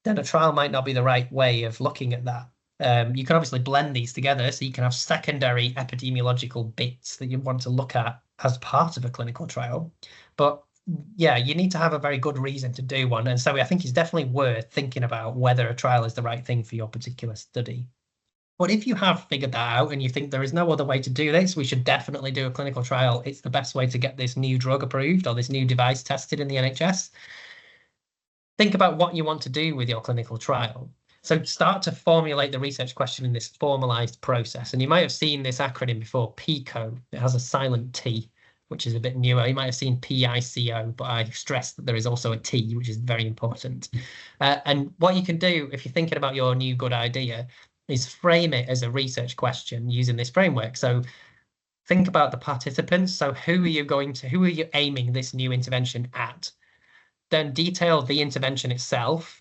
then a trial might not be the right way of looking at that. You can obviously blend these together, so you can have secondary epidemiological bits that you want to look at as part of a clinical trial. But yeah, you need to have a very good reason to do one. And so I think it's definitely worth thinking about whether a trial is the right thing for your particular study. But if you have figured that out and you think there is no other way to do this, we should definitely do a clinical trial. It's the best way to get this new drug approved or this new device tested in the NHS. Think about what you want to do with your clinical trial. So start to formulate the research question in this formalized process. And you might have seen this acronym before, PICO. It has a silent T. which is a bit newer. You might have seen PICO, but I stress that there is also a T, which is very important. And what you can do if you're thinking about your new good idea is frame it as a research question using this framework. So think about the participants. So who are you aiming this new intervention at? Then detail the intervention itself.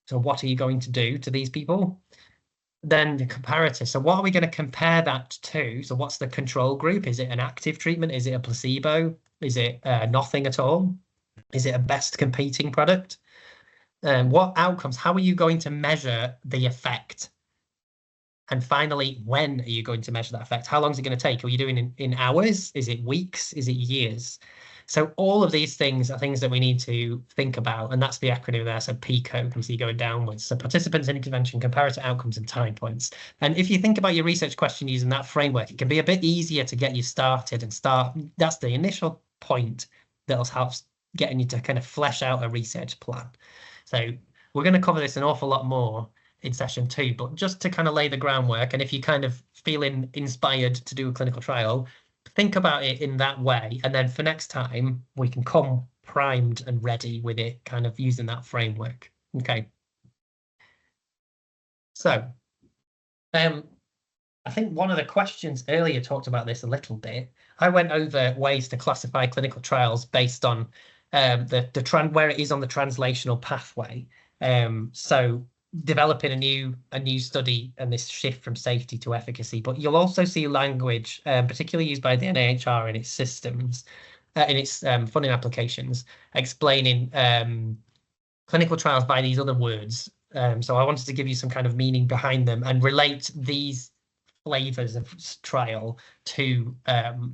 So what are you going to do to these people? Then the comparator. So what are we going to compare that to? So what's the control group? Is it an active treatment? Is it a placebo? Is it nothing at all? Is it a best competing product? What outcomes? How are you going to measure the effect? And finally, when are you going to measure that effect? How long is it going to take? Are you doing in hours? Is it weeks? Is it years? So all of these things are things that we need to think about, and that's the acronym there. So PICO, you can see going downwards. So participants in intervention, comparator outcomes, and time points. And if you think about your research question using that framework, it can be a bit easier to get you started and start. That's the initial point that'll help getting you to kind of flesh out a research plan. So we're going to cover this an awful lot more in session 2, but just to kind of lay the groundwork, and if you kind of feeling inspired to do a clinical trial, think about it in that way, and then for next time we can come primed and ready with it, kind of using that framework. Okay. So I think one of the questions earlier talked about this a little bit. I went over ways to classify clinical trials based on where it is on the translational pathway. So developing a new study and this shift from safety to efficacy, but you'll also see language, particularly used by the NIHR in its systems, in its funding applications, explaining clinical trials by these other words. So I wanted to give you some kind of meaning behind them and relate these flavors of trial to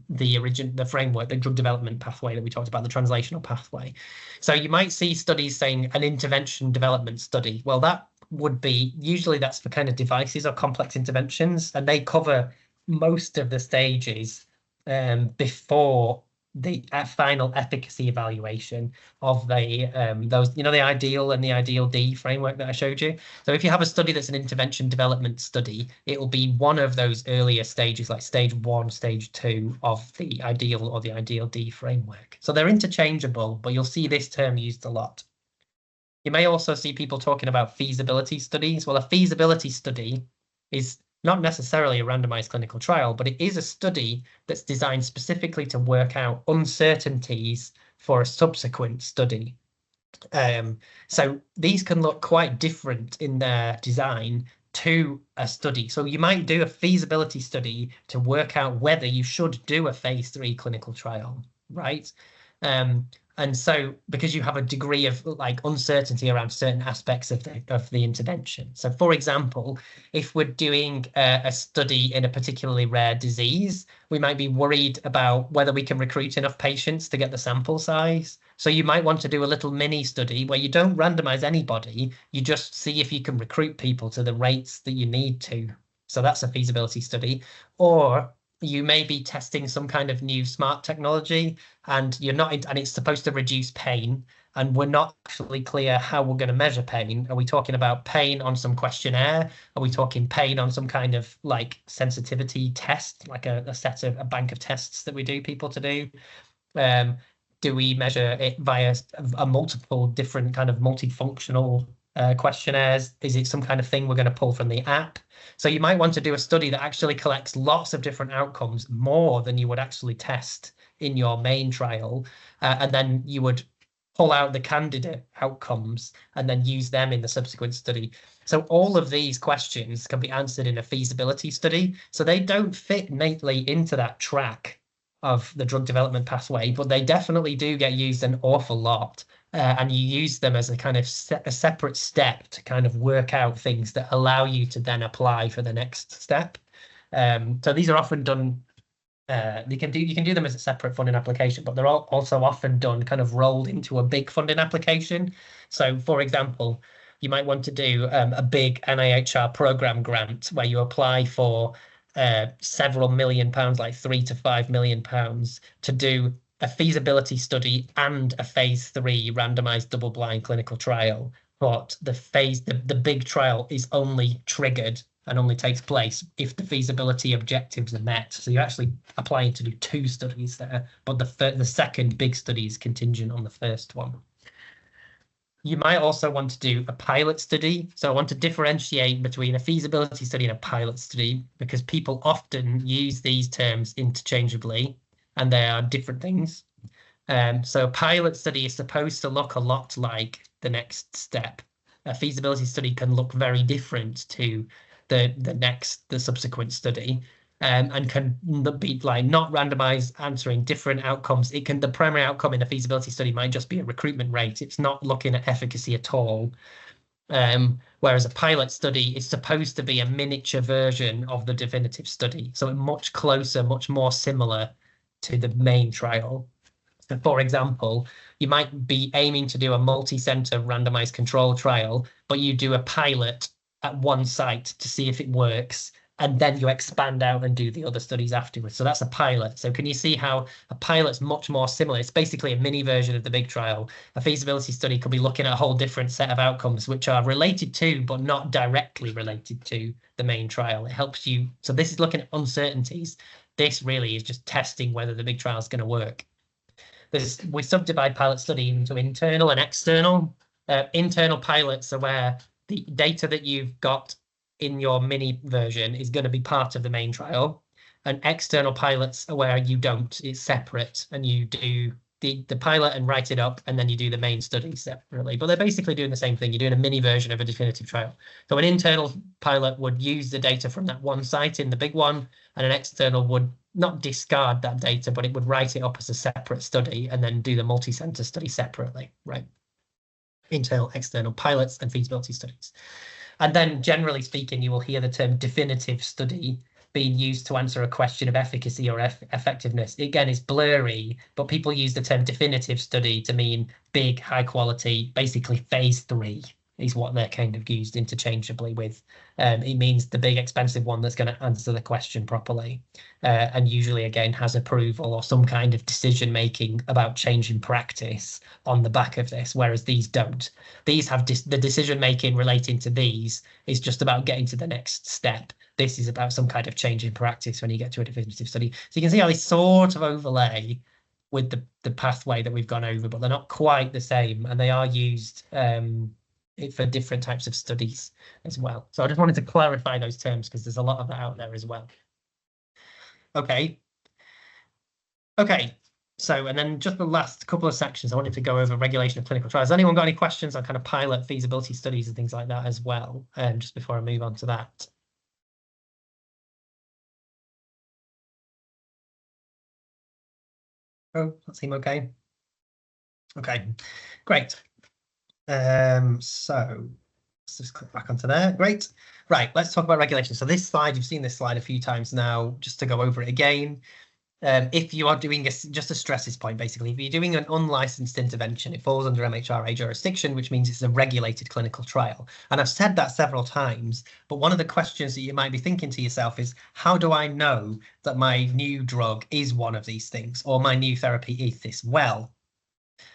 the framework, the drug development pathway that we talked about, the translational pathway. So you might see studies saying an intervention development study. Well, that would be, usually that's for kind of devices or complex interventions, and they cover most of the stages before the final efficacy evaluation of the those, the ideal and the ideal D framework that I showed you. So if you have a study that's an intervention development study, it will be one of those earlier stages, like stage 1, stage 2 of the ideal or the ideal D framework. So they're interchangeable, but you'll see this term used a lot. You may also see people talking about feasibility studies. Well, a feasibility study is not necessarily a randomized clinical trial, but it is a study that's designed specifically to work out uncertainties for a subsequent study. So these can look quite different in their design to a study. So you might do a feasibility study to work out whether you should do a phase 3 clinical trial, right? And so because you have a degree of like uncertainty around certain aspects of the intervention. So for example, if we're doing a study in a particularly rare disease, we might be worried about whether we can recruit enough patients to get the sample size. So you might want to do a little mini study where you don't randomize anybody, you just see if you can recruit people to the rates that you need to. So that's a feasibility study. Or you may be testing some kind of new smart technology and and it's supposed to reduce pain, and we're not actually clear how we're going to measure pain. Are we talking about pain on some questionnaire? Are we talking pain on some kind of like sensitivity test, like a bank of tests that we do people to do? Do we measure it via a multiple different kind of multifunctional questionnaires? Is it some kind of thing we're going to pull from the app? So you might want to do a study that actually collects lots of different outcomes, more than you would actually test in your main trial. And then you would pull out the candidate outcomes and then use them in the subsequent study. So all of these questions can be answered in a feasibility study. So they don't fit neatly into that track of the drug development pathway, but they definitely do get used an awful lot. And you use them as a kind of a separate step to kind of work out things that allow you to then apply for the next step. So these are often done, you can do them as a separate funding application, but they're also often done kind of rolled into a big funding application. So for example, you might want to do a big NIHR program grant where you apply for several million pounds, like £3 to £5 million, to do a feasibility study and a phase 3 randomized double-blind clinical trial. But the big trial is only triggered and only takes place if the feasibility objectives are met. So you're actually applying to do 2 studies there, but the second big study is contingent on the first one. You might also want to do a pilot study. So I want to differentiate between a feasibility study and a pilot study, because people often use these terms interchangeably and they are different things. So a pilot study is supposed to look a lot like the next step. A feasibility study can look very different to the subsequent study, and can be like not randomized, answering different outcomes. The primary outcome in a feasibility study might just be a recruitment rate. It's not looking at efficacy at all. Whereas a pilot study is supposed to be a miniature version of the definitive study. So much closer, much more similar to the main trial. So for example, you might be aiming to do a multi-center randomized control trial, but you do a pilot at one site to see if it works, and then you expand out and do the other studies afterwards. So that's a pilot. So can you see how a pilot's much more similar? It's basically a mini version of the big trial. A feasibility study could be looking at a whole different set of outcomes, which are related to, but not directly related to the main trial. It helps you. So this is looking at uncertainties. This really is just testing whether the big trial is going to work. We subdivide pilot study into internal and external. Internal pilots are where the data that you've got in your mini version is going to be part of the main trial, and external pilots are where you don't. It's separate, and you do the pilot and write it up, and then you do the main study separately. But they're basically doing the same thing. You're doing a mini version of a definitive trial. So an internal pilot would use the data from that one site in the big one, and an external would not discard that data, but it would write it up as a separate study and then do the multi-center study separately, right? Internal, external pilots and feasibility studies. And then generally speaking, you will hear the term definitive study being used to answer a question of efficacy or effectiveness. Again, it's blurry, but people use the term definitive study to mean big, high quality, basically phase 3 is what they're kind of used interchangeably with. It means the big expensive one that's going to answer the question properly, and usually again has approval or some kind of decision making about change in practice on the back of this, whereas these don't. These have the decision making relating to these is just about getting to the next step. This is about some kind of change in practice when you get to a definitive study. So you can see how they sort of overlay with the pathway that we've gone over, but they're not quite the same, and they are used for different types of studies as well. So I just wanted to clarify those terms because there's a lot of that out there as well. Okay. So, and then just the last couple of sections, I wanted to go over regulation of clinical trials. Has anyone got any questions on kind of pilot feasibility studies and things like that as well? Just before I move on to that. Oh, that seem okay. Okay, great. So let's just click back onto there. Great. Right, let's talk about regulation. So this slide, you've seen this slide a few times now, just to go over it again. If you are doing just to stress this point, basically, if you're doing an unlicensed intervention, it falls under MHRA jurisdiction, which means it's a regulated clinical trial. And I've said that several times, but one of the questions that you might be thinking to yourself is, how do I know that my new drug is one of these things, or my new therapy is this? Well,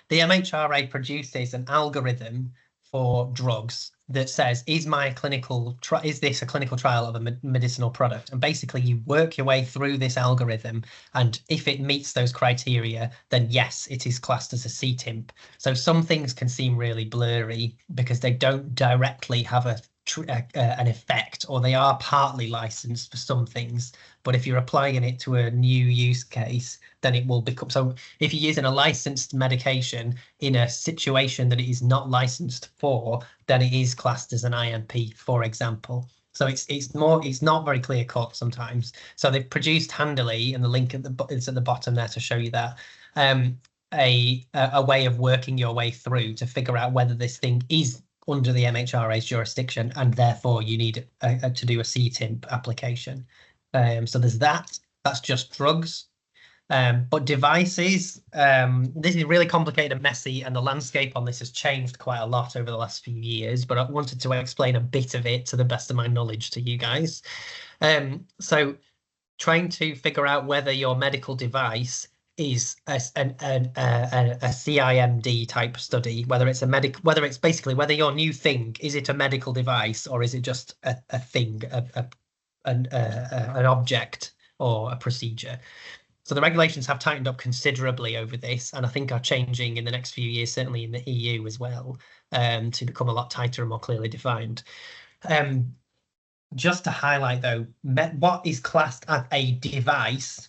the MHRA produces an algorithm for drugs that says, is this a clinical trial of a medicinal product? And basically you work your way through this algorithm, and if it meets those criteria, then yes, it is classed as a CTIMP. So some things can seem really blurry because they don't directly have an effect, or they are partly licensed for some things, but if you're applying it to a new use case, then it will become. So if you're using a licensed medication in a situation that it is not licensed for, then it is classed as an IMP, for example. So it's not very clear cut sometimes. So they've produced handily, and the link is at the bottom there to show you that, a way of working your way through to figure out whether this thing is under the MHRA's jurisdiction, and therefore you need to do a CTIMP application. So there's that. That's just drugs. But devices, this is really complicated and messy, and the landscape on this has changed quite a lot over the last few years, but I wanted to explain a bit of it to the best of my knowledge to you guys. So trying to figure out whether your medical device is a CIMD type study, whether it's whether it's basically whether your new thing, is it a medical device or is it just a thing, an object or a procedure. So the regulations have tightened up considerably over this, and I think are changing in the next few years, certainly in the EU as well, to become a lot tighter and more clearly defined. Just to highlight though, what is classed as a device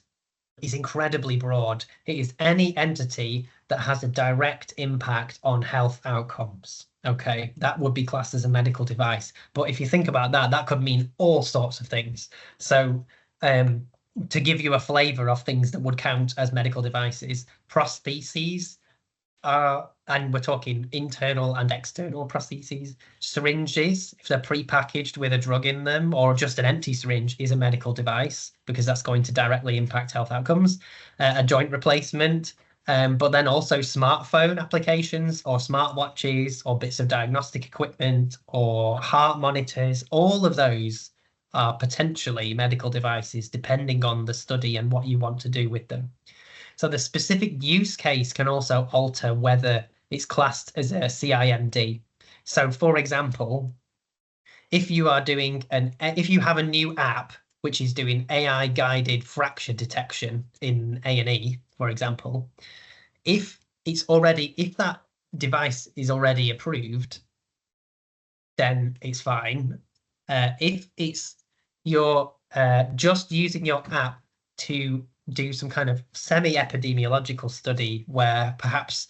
is incredibly broad. It is any entity that has a direct impact on health outcomes. Okay, that would be classed as a medical device. But if you think about that, that could mean all sorts of things. So to give you a flavor of things that would count as medical devices, prostheses and we're talking internal and external prostheses. Syringes, if they're pre-packaged with a drug in them, or just an empty syringe, is a medical device because that's going to directly impact health outcomes. A joint replacement, but then also smartphone applications or smartwatches or bits of diagnostic equipment or heart monitors, all of those are potentially medical devices depending on the study and what you want to do with them. So the specific use case can also alter whether it's classed as a CIMD. So for example, if you are doing if you have a new app which is doing AI guided fracture detection in A&E, for example, if that device is already approved, then it's fine. If it's you're just using your app to do some kind of semi-epidemiological study where perhaps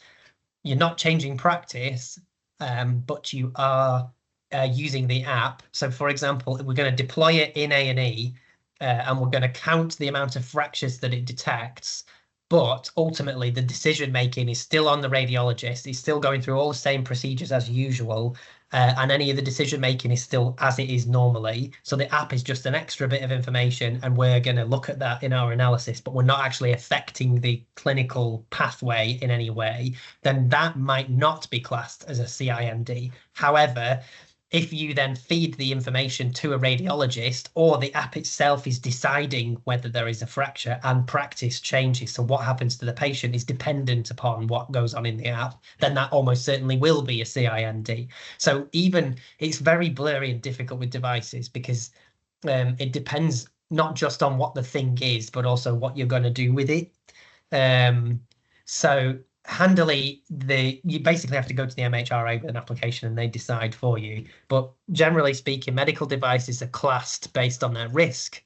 you're not changing practice, but you are using the app. So for example, we're going to deploy it in A&E and we're going to count the amount of fractures that it detects. But ultimately, the decision making is still on the radiologist. He's still going through all the same procedures as usual. And any of the decision making is still as it is normally. So the app is just an extra bit of information, and we're going to look at that in our analysis, but we're not actually affecting the clinical pathway in any way. Then that might not be classed as a CIMD. However, if you then feed the information to a radiologist, or the app itself is deciding whether there is a fracture and practice changes, so what happens to the patient is dependent upon what goes on in the app, then that almost certainly will be a CIMD. So even it's very blurry and difficult with devices because it depends not just on what the thing is, but also what you're going to do with it. So handily, you basically have to go to the MHRA with an application and they decide for you. But generally speaking, medical devices are classed based on their risk,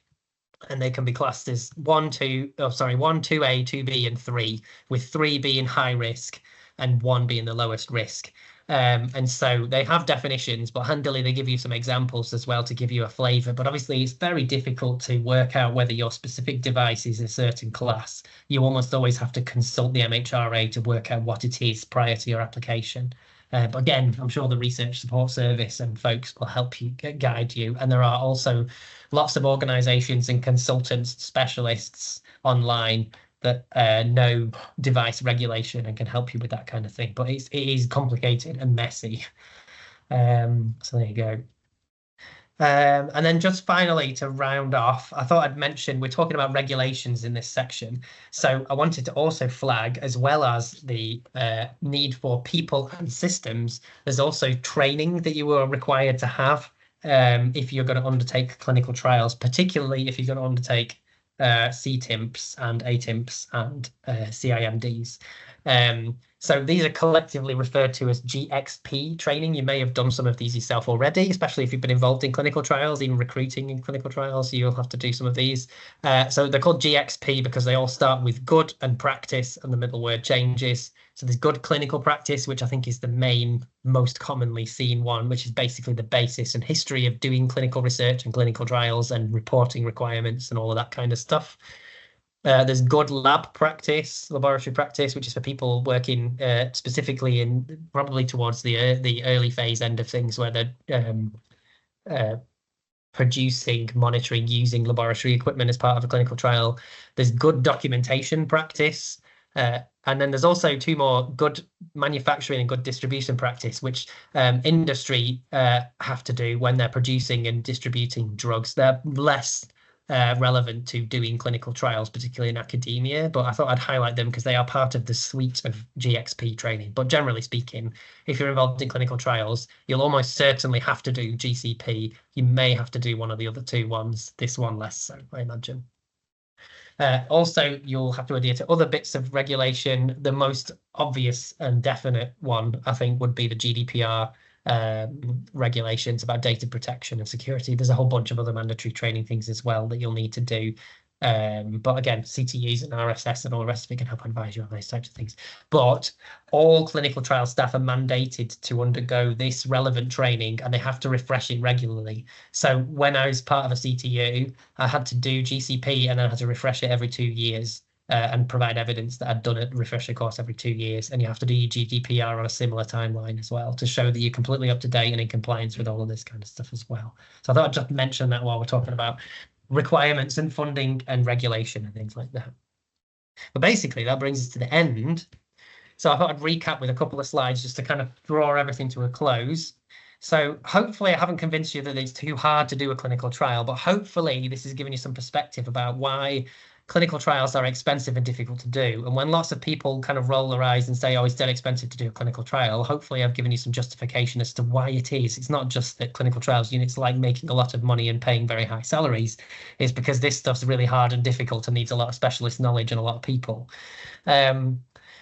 and they can be classed as 1, 2A, 2B, and 3, with 3 being high risk and 1 being the lowest risk. And so they have definitions, but handily they give you some examples as well to give you a flavor. But obviously it's very difficult to work out whether your specific device is a certain class. You almost always have to consult the MHRA to work out what it is prior to your application. But again, I'm sure the research support service and folks will help you guide you. And there are also lots of organizations and consultants, specialists online that know device regulation and can help you with that kind of thing. But it is complicated and messy. So there you go. And then just finally, to round off, I thought I'd mention we're talking about regulations in this section. So I wanted to also flag, as well as the need for people and systems, there's also training that you are required to have if you're going to undertake clinical trials, particularly if you're going to undertake CTIMPs and ATIMPs and CIMDs. So these are collectively referred to as GXP training. You may have done some of these yourself already, especially if you've been involved in clinical trials, even recruiting in clinical trials, you'll have to do some of these. So they're called GXP because they all start with good and practice, and the middle word changes. So there's good clinical practice, which I think is the most commonly seen one, which is basically the basis and history of doing clinical research and clinical trials and reporting requirements and all of that kind of stuff. There's good laboratory practice, which is for people working specifically in probably towards the early phase end of things, where they're producing, monitoring, using laboratory equipment as part of a clinical trial. There's good documentation practice. And then there's also 2 more, good manufacturing and good distribution practice, which industry have to do when they're producing and distributing drugs. They're less relevant to doing clinical trials, particularly in academia, but I thought I'd highlight them because they are part of the suite of GXP training. But generally speaking, if you're involved in clinical trials, you'll almost certainly have to do GCP. You may have to do one of the other two ones, this one less so, I imagine. Also, you'll have to adhere to other bits of regulation. The most obvious and definite one, I think, would be the GDPR regulations about data protection and security. There's a whole bunch of other mandatory training things as well that you'll need to do. But again, CTUs and RSS and all the rest of it can help advise you on those types of things. But all clinical trial staff are mandated to undergo this relevant training, and they have to refresh it regularly. So when I was part of a CTU, I had to do GCP and then I had to refresh it every 2 years. And provide evidence that I'd done a refresher course every 2 years. And you have to do your GDPR on a similar timeline as well to show that you're completely up to date and in compliance with all of this kind of stuff as well. So I thought I'd just mention that while we're talking about requirements and funding and regulation and things like that. But basically, that brings us to the end. So I thought I'd recap with a couple of slides just to kind of draw everything to a close. So hopefully I haven't convinced you that it's too hard to do a clinical trial, but hopefully this has given you some perspective about why clinical trials are expensive and difficult to do. And when lots of people kind of roll their eyes and say, oh, it's dead expensive to do a clinical trial, hopefully I've given you some justification as to why it is. It's not just that clinical trials units like making a lot of money and paying very high salaries. It's because this stuff's really hard and difficult and needs a lot of specialist knowledge and a lot of people.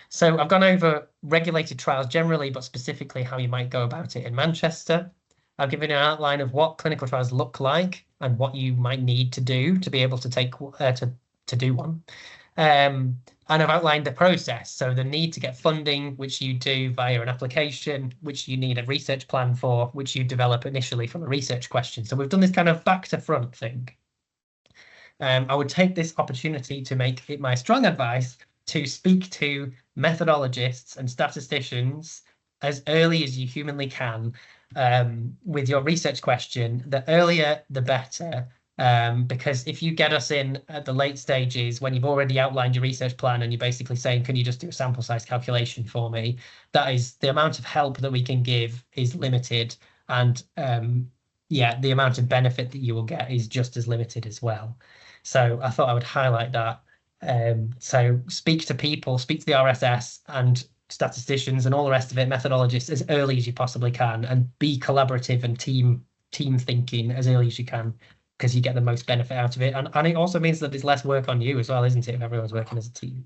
So I've gone over regulated trials generally, but specifically how you might go about it in Manchester. I've given you an outline of what clinical trials look like and what you might need to do to be able to take to do one. And I've outlined the process. So the need to get funding, which you do via an application, which you need a research plan for, which you develop initially from a research question. So we've done this kind of back to front thing. I would take this opportunity to make it my strong advice to speak to methodologists and statisticians as early as you humanly can with your research question. The earlier, the better. Because if you get us in at the late stages when you've already outlined your research plan and you're basically saying, can you just do a sample size calculation for me? That is the amount of help that we can give is limited. And yeah, the amount of benefit that you will get is just as limited as well. So I thought I would highlight that. So speak to people, speak to the RSS and statisticians and all the rest of it, methodologists, as early as you possibly can, and be collaborative and team thinking as early as you can, because you get the most benefit out of it. And it also means that there's less work on you as well, isn't it, if everyone's working as a team.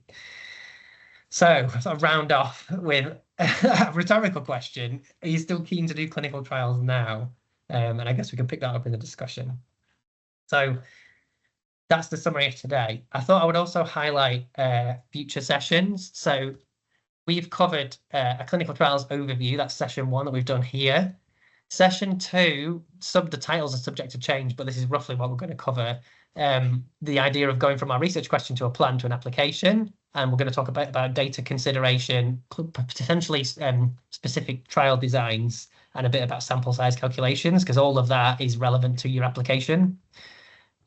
So I'll round off with a rhetorical question. Are you still keen to do clinical trials now? And I guess we can pick that up in the discussion. So that's the summary of today. I thought I would also highlight future sessions. So we've covered a clinical trials overview. That's session 1 that we've done here. Session 2, the titles are subject to change, but this is roughly what we're going to cover. The idea of going from our research question to a plan to an application. And we're going to talk about data consideration, potentially specific trial designs, and a bit about sample size calculations, because all of that is relevant to your application.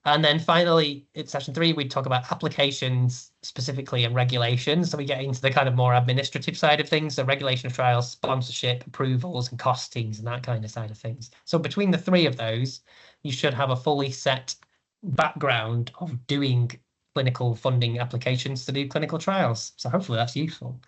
And then finally, in session 3, we talk about applications specifically and regulations. So we get into the kind of more administrative side of things, so regulation of trials, sponsorship, approvals, and costings, and that kind of side of things. So between the 3 of those, you should have a fully set background of doing clinical funding applications to do clinical trials. So hopefully that's useful.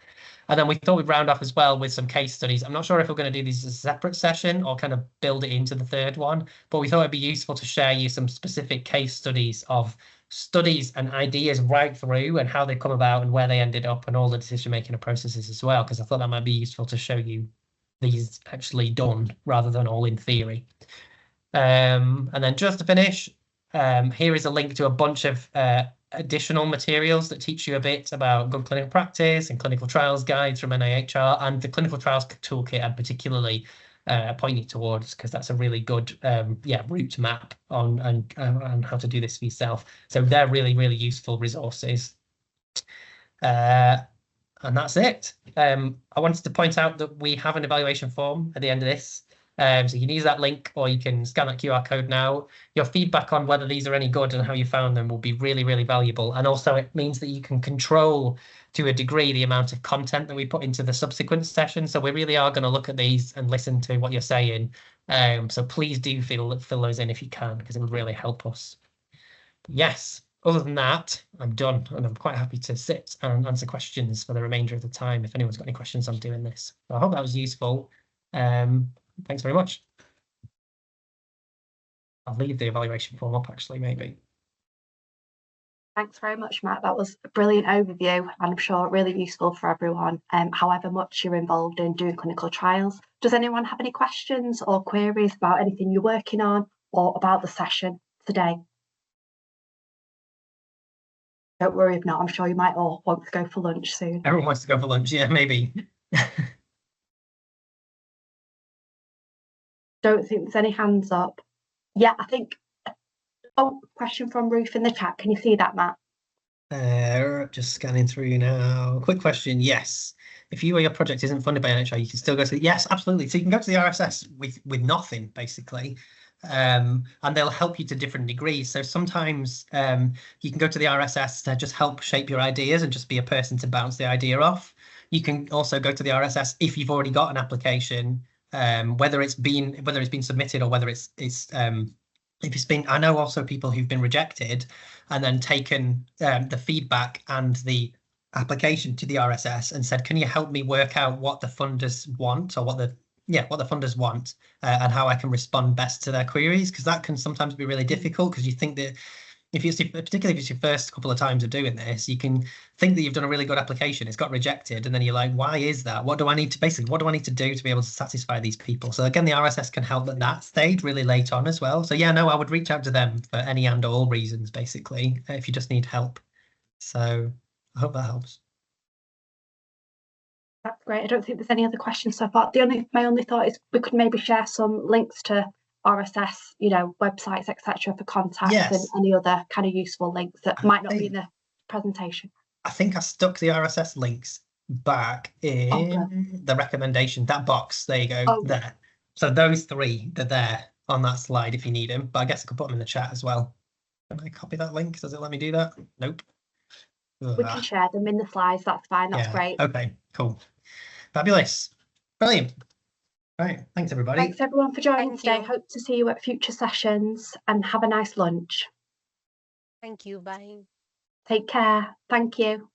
And then we thought we'd round off as well with some case studies. I'm not sure if we're going to do these as a separate session or kind of build it into the 3rd one, but we thought it'd be useful to share you some specific case studies of studies and ideas right through and how they come about and where they ended up and all the decision-making processes as well, because I thought that might be useful to show you these actually done rather than all in theory. And then just to finish, here is a link to a bunch of additional materials that teach you a bit about good clinical practice and clinical trials guides from NIHR, and the clinical trials toolkit I'd particularly point you towards, because that's a really good route map on how to do this for yourself. So they're really, really useful resources. And that's it. I wanted to point out that we have an evaluation form at the end of this. So you can use that link, or you can scan that QR code now. Your feedback on whether these are any good and how you found them will be really, really valuable. And also it means that you can control to a degree the amount of content that we put into the subsequent session. So we really are going to look at these and listen to what you're saying. So please do fill those in if you can, because it would really help us. Yes, other than that, I'm done, and I'm quite happy to sit and answer questions for the remainder of the time if anyone's got any questions on doing this. So I hope that was useful. Thanks very much. I'll leave the evaluation form up actually, maybe. Thanks very much, Matt. That was a brilliant overview, and I'm sure really useful for everyone, however much you're involved in doing clinical trials. Does anyone have any questions or queries about anything you're working on or about the session today? Don't worry if not, I'm sure you might all want to go for lunch soon. Everyone wants to go for lunch, yeah, maybe. Don't think there's any hands up. Yeah, I think. Oh, question from Ruth in the chat. Can you see that, Matt? Just scanning through now. Quick question. Yes. If you or your project isn't funded by NIHR, you can still go to the, yes, absolutely. So you can go to the RSS with nothing, basically. And they'll help you to different degrees. So sometimes you can go to the RSS to just help shape your ideas and just be a person to bounce the idea off. You can also go to the RSS if you've already got an application, whether it's been submitted or whether if it's been. I know also people who've been rejected and then taken the feedback and the application to the RSS and said, can you help me work out what the funders want or what the funders want and how I can respond best to their queries? Because that can sometimes be really difficult, because you think that particularly if it's your first couple of times of doing this, you can think that you've done a really good application, it's got rejected, and then you're like, why is that? What do I need to do to be able to satisfy these people? So again, the RSS can help at that stage really late on as well. So yeah, no, I would reach out to them for any and all reasons, basically, if you just need help. So I hope that helps. That's great. I don't think there's any other questions so far. My only thought is we could maybe share some links to RSS, websites, etc., for contacts, yes, and any other kind of useful links that might not be in the presentation. I think I stuck the RSS links back in the recommendation, that box. There you go, there. So those three, they're there on that slide if you need them, but I guess I could put them in the chat as well. Can I copy that link? Does it let me do that? Nope. We can share them in the slides. That's fine. That's great. Okay, cool. Fabulous. Brilliant. All right. Thanks, everybody. Thanks, everyone, for joining today. Hope to see you at future sessions, and have a nice lunch. Thank you. Bye. Take care. Thank you.